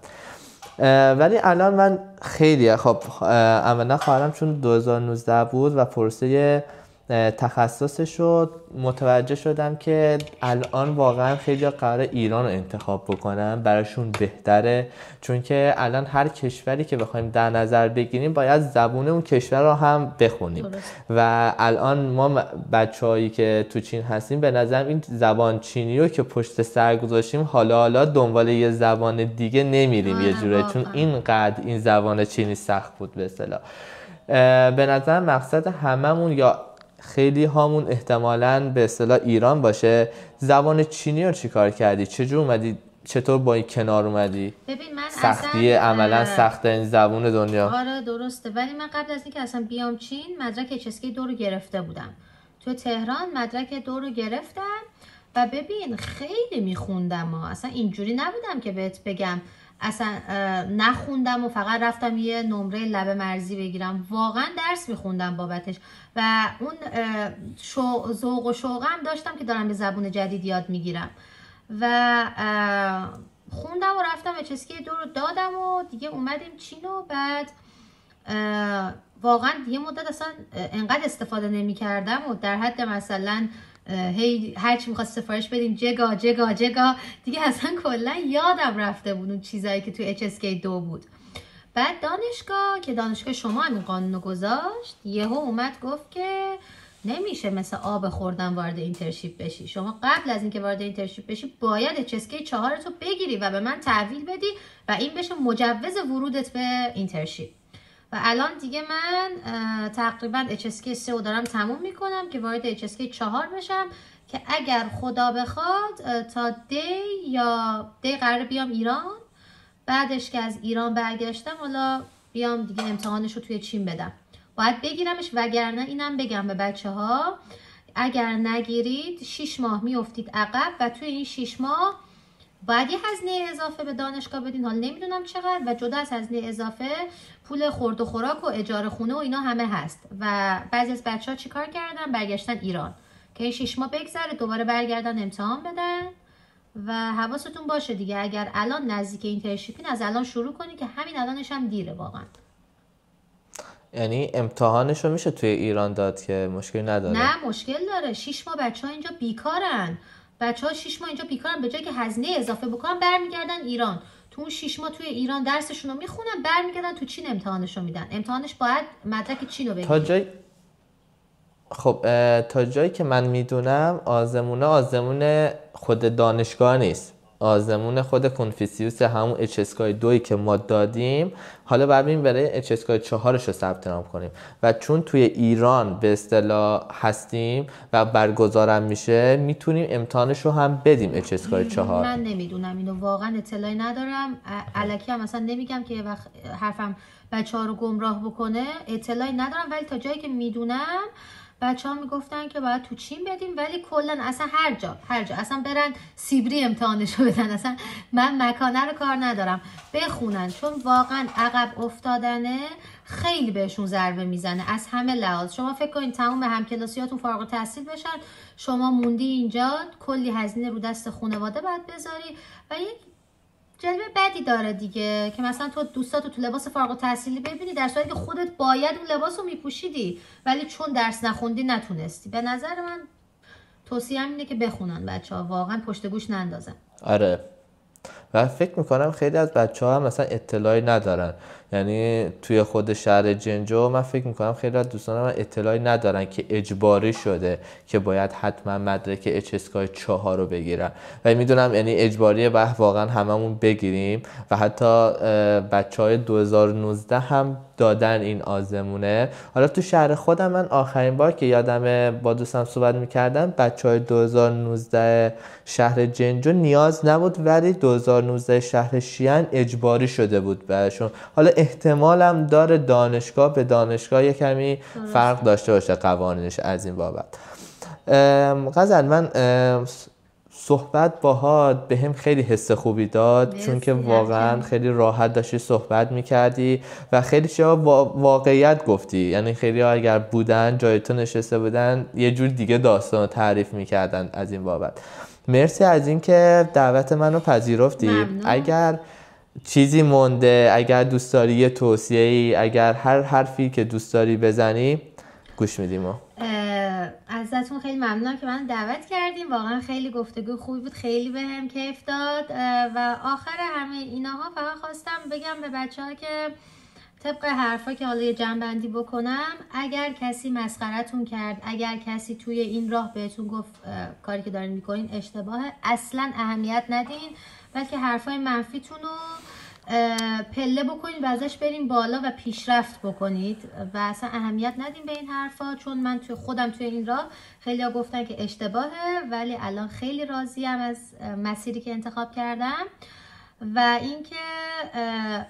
ولی الان من خیلی اولا خواهرم چون 2019 بود و پروسه تخصصش رو متوجه شدم که الان واقعا خیلی قرار ایران رو انتخاب بکنن، براشون بهتره. چون که الان هر کشوری که بخوایم در نظر بگیریم باید زبون اون کشور رو هم بخونیم و الان ما بچه‌هایی که تو چین هستیم به نظرم این زبان چینی رو که پشت سر گذاشتیم حالا دنبال یه زبان دیگه نمیریم یه جوره، چون اینقدر این زبان چینی سخت بود به اصطلاح. به نظر مقصد هممون یا خیلی هامون احتمالاً به اصطلاح ایران باشه. زبان چینی رو چیکار کردی؟ چجور اومدی؟ چطور با این کنار اومدی؟ ببین من سختی عملاً سخت این زبان دنیا. آره درسته، ولی من قبل از اینکه اصلا بیام چین مدرک HSK 2 رو گرفته بودم. تو تهران مدرک 2 رو گرفتم و ببین خیلی میخوندم اصلا اینجوری نبودم که بهت بگم اصلا نخوندم و فقط رفتم یه نمره لب مرزی بگیرم. واقعا درس میخوندم بابتش و اون ذوق و شوقم داشتم که دارم به زبون جدید یاد میگیرم و خوندم و رفتم HSK 2 رو دادم و دیگه اومدیم چین و بعد واقعا یه مدت اصلا انقدر استفاده نمی کردم و در حد مثلا هی هرچی میخواست سفارش بدیم جگا جگا جگا دیگه اصلا کلا یادم رفته بود اون چیزایی که تو HSK 2 بود. بعد دانشگاه شما همین قانونو گذاشت، یهو اومد گفت که نمیشه مثل آب خوردن وارد اینترنشیپ بشی. شما قبل از اینکه وارد اینترنشیپ بشی باید HSK 4 تو بگیری و به من تحویل بدی و این بشه مجوز ورودت به اینترنشیپ. و الان دیگه من تقریبا HSK 3 رو دارم تموم میکنم که وارد HSK 4 بشم که اگر خدا بخواد تا دی قرار بیام ایران. بعدش که از ایران برگشتم حالا بیام دیگه امتحانش رو توی چین بدم. باید بگیرمش، وگرنه اینم بگم به بچه ها اگر نگیرید 6 ماه میافتید عقب و توی این 6 ماه باید یه هزینه اضافه به دانشگاه بدین، حالا نمیدونم چقدر، و جدا از هزینه اضافه پول خورد و خوراک و اجاره خونه و اینا همه هست. و بعضی از بچه‌ها چیکار کردن؟ برگشتن ایران که این 6 ماه بگذره دوباره برگردن امتحان بدن. و حواستون باشه دیگه اگر الان نزدیک اینترنشیپین از الان شروع کنی که همین الانش هم دیره واقعا. یعنی امتحانش رو میشه توی ایران داد که مشکلی نداره؟ نه مشکل داره. 6 ماه بچه‌ها اینجا بیکارن. بچه‌ها 6 ماه اینجا بیکارن، به جای که هزینه اضافه بکنن برمیگردن ایران. تو اون 6 ماه توی ایران درسشون رو میخونن، برمیگردن تو چین امتحانش رو میدن. امتحانش باید مدرک چین رو بگیره. خب تا جایی که من میدونم آزمون خود دانشگاه نیست، آزمون خود کنفوسیوس، همون اچ-اسکای 2 که ما دادیم. حالا باید بریم برای اچ-اسکای 4 رو ثبت نام کنیم و چون توی ایران به اصطلاح هستیم و برگزارم میشه میتونیم امتحانش رو هم بدیم اچ-اسکای 4. من نمیدونم اینو، واقعا اطلاعی ندارم. الکی هم مثلا نمیگم که وقت حرفم بچه‌ها رو گمراه بکنه، اطلاعی ندارم. ولی تا جایی که میدونم بچه‌ها میگفتن که باید تو چین بدیم، ولی کلا اصلا هر جا اصلا برن سیبری امتحانشو بدن. اصلا من مکانه رو کار ندارم، بخونن، چون واقعا عقب افتادنه خیلی بهشون ضربه میزنه از همه لحاظ. شما فکر کنید تمام همکلاسیاتون فارغ التحصیل بشن، شما موندی اینجا، کلی هزینه رو دست خانواده باید بذاری. و یک جلوه بدی داره دیگه که مثلا تو دوستاتو تو لباس فارغ التحصیلی ببینی، در صورتی که خودت باید اون لباس رو میپوشیدی ولی چون درس نخوندی نتونستی. به نظر من توصیه‌ام اینه که بخونن بچه‌ها، واقعا پشت گوش نندازن. آره، و فکر میکنم خیلی از بچه‌ها هم مثلا اطلاعی ندارن. یعنی توی خود شهر جنجو من فکر میکنم خیلی از دوستان من اطلاعی ندارن که اجباری شده که باید حتما مدرک اچ-اسکای 4 رو بگیرن و میدونم یعنی اجباریه واقعا هممون بگیریم و حتی بچهای 2019 هم دادن این آزمونه. حالا تو شهر خودم من آخرین بار که یادمه با دوستم صحبت میکردم بچهای 2019 شهر جنجو نیاز نبود، ولی 2019 شهر شیان اجباری شده بود براشون. حالا احتمالم داره دانشگاه به دانشگاه یه کمی فرق داشته باشه قوانینش از این بابت. غزل، من صحبت باهات به هم خیلی حس خوبی داد، چون که واقعا خیلی راحت داشتی صحبت میکردی و خیلی چیزا واقعیت گفتی. یعنی خیلی ها اگر بودن جای تو نشسته بودن یه جور دیگه داستان رو تعریف میکردن از این بابت. مرسی از این که دعوت منو پذیرفتی. ممنون. اگر چیزی مونده، اگر دوست داری یه توصیه‌ای، اگر هر حرفی که دوست داری بزنی گوش میدیم. ازتون خیلی ممنونم که من دعوت کردیم، واقعا خیلی گفتگو خوبی بود، خیلی بهم کیف داد. و آخر همه اینها فقط خواستم بگم به بچه‌ها که طبق حرفا که حالا یه جمع‌بندی بکنم، اگر کسی مسخرتون کرد، اگر کسی توی این راه بهتون گفت کاری که دارین میکنین اشتباهه، اصلا اهمیت ندین، بلکه حرفای منفیتون رو پله بکنید و ازش بریم بالا و پیشرفت بکنید و اصلا اهمیت ندیم به این حرفا. چون من خودم توی این راه خیلی ها گفتن که اشتباهه، ولی الان خیلی راضیم از مسیری که انتخاب کردم. و اینکه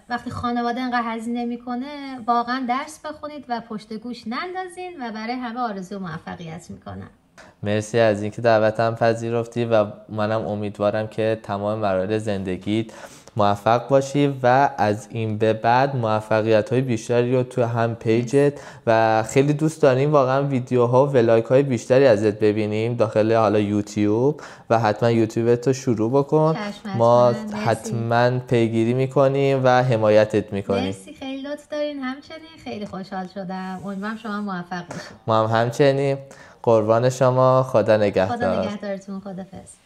وقتی خانواده انقدر هزینه میکنه واقعا درس بخونید و پشت گوش نندازین و برای همه آرزو موفقیت میکنم. مرسی از اینکه دعوتم پذیرفتی و منم امیدوارم که تمام مراحل زندگیت موفق باشی و از این به بعد موفقیت‌های بیشتری رو تو هم پیجت و خیلی دوست داریم واقعا ویدیوها و ولاگ‌های بیشتری ازت ببینیم داخل حالا یوتیوب و حتما یوتیوبت رو شروع بکن. ما حتما پیگیری میکنیم و حمایتت میکنیم. مرسی، خیلی لطف دارین. همچنین خیلی خوشحال شدم. امیدوارم شما موفق باشید. ما هم همچنین. قربان شما. خدا نگهدار. خدا نگهدارتون. خداحافظ.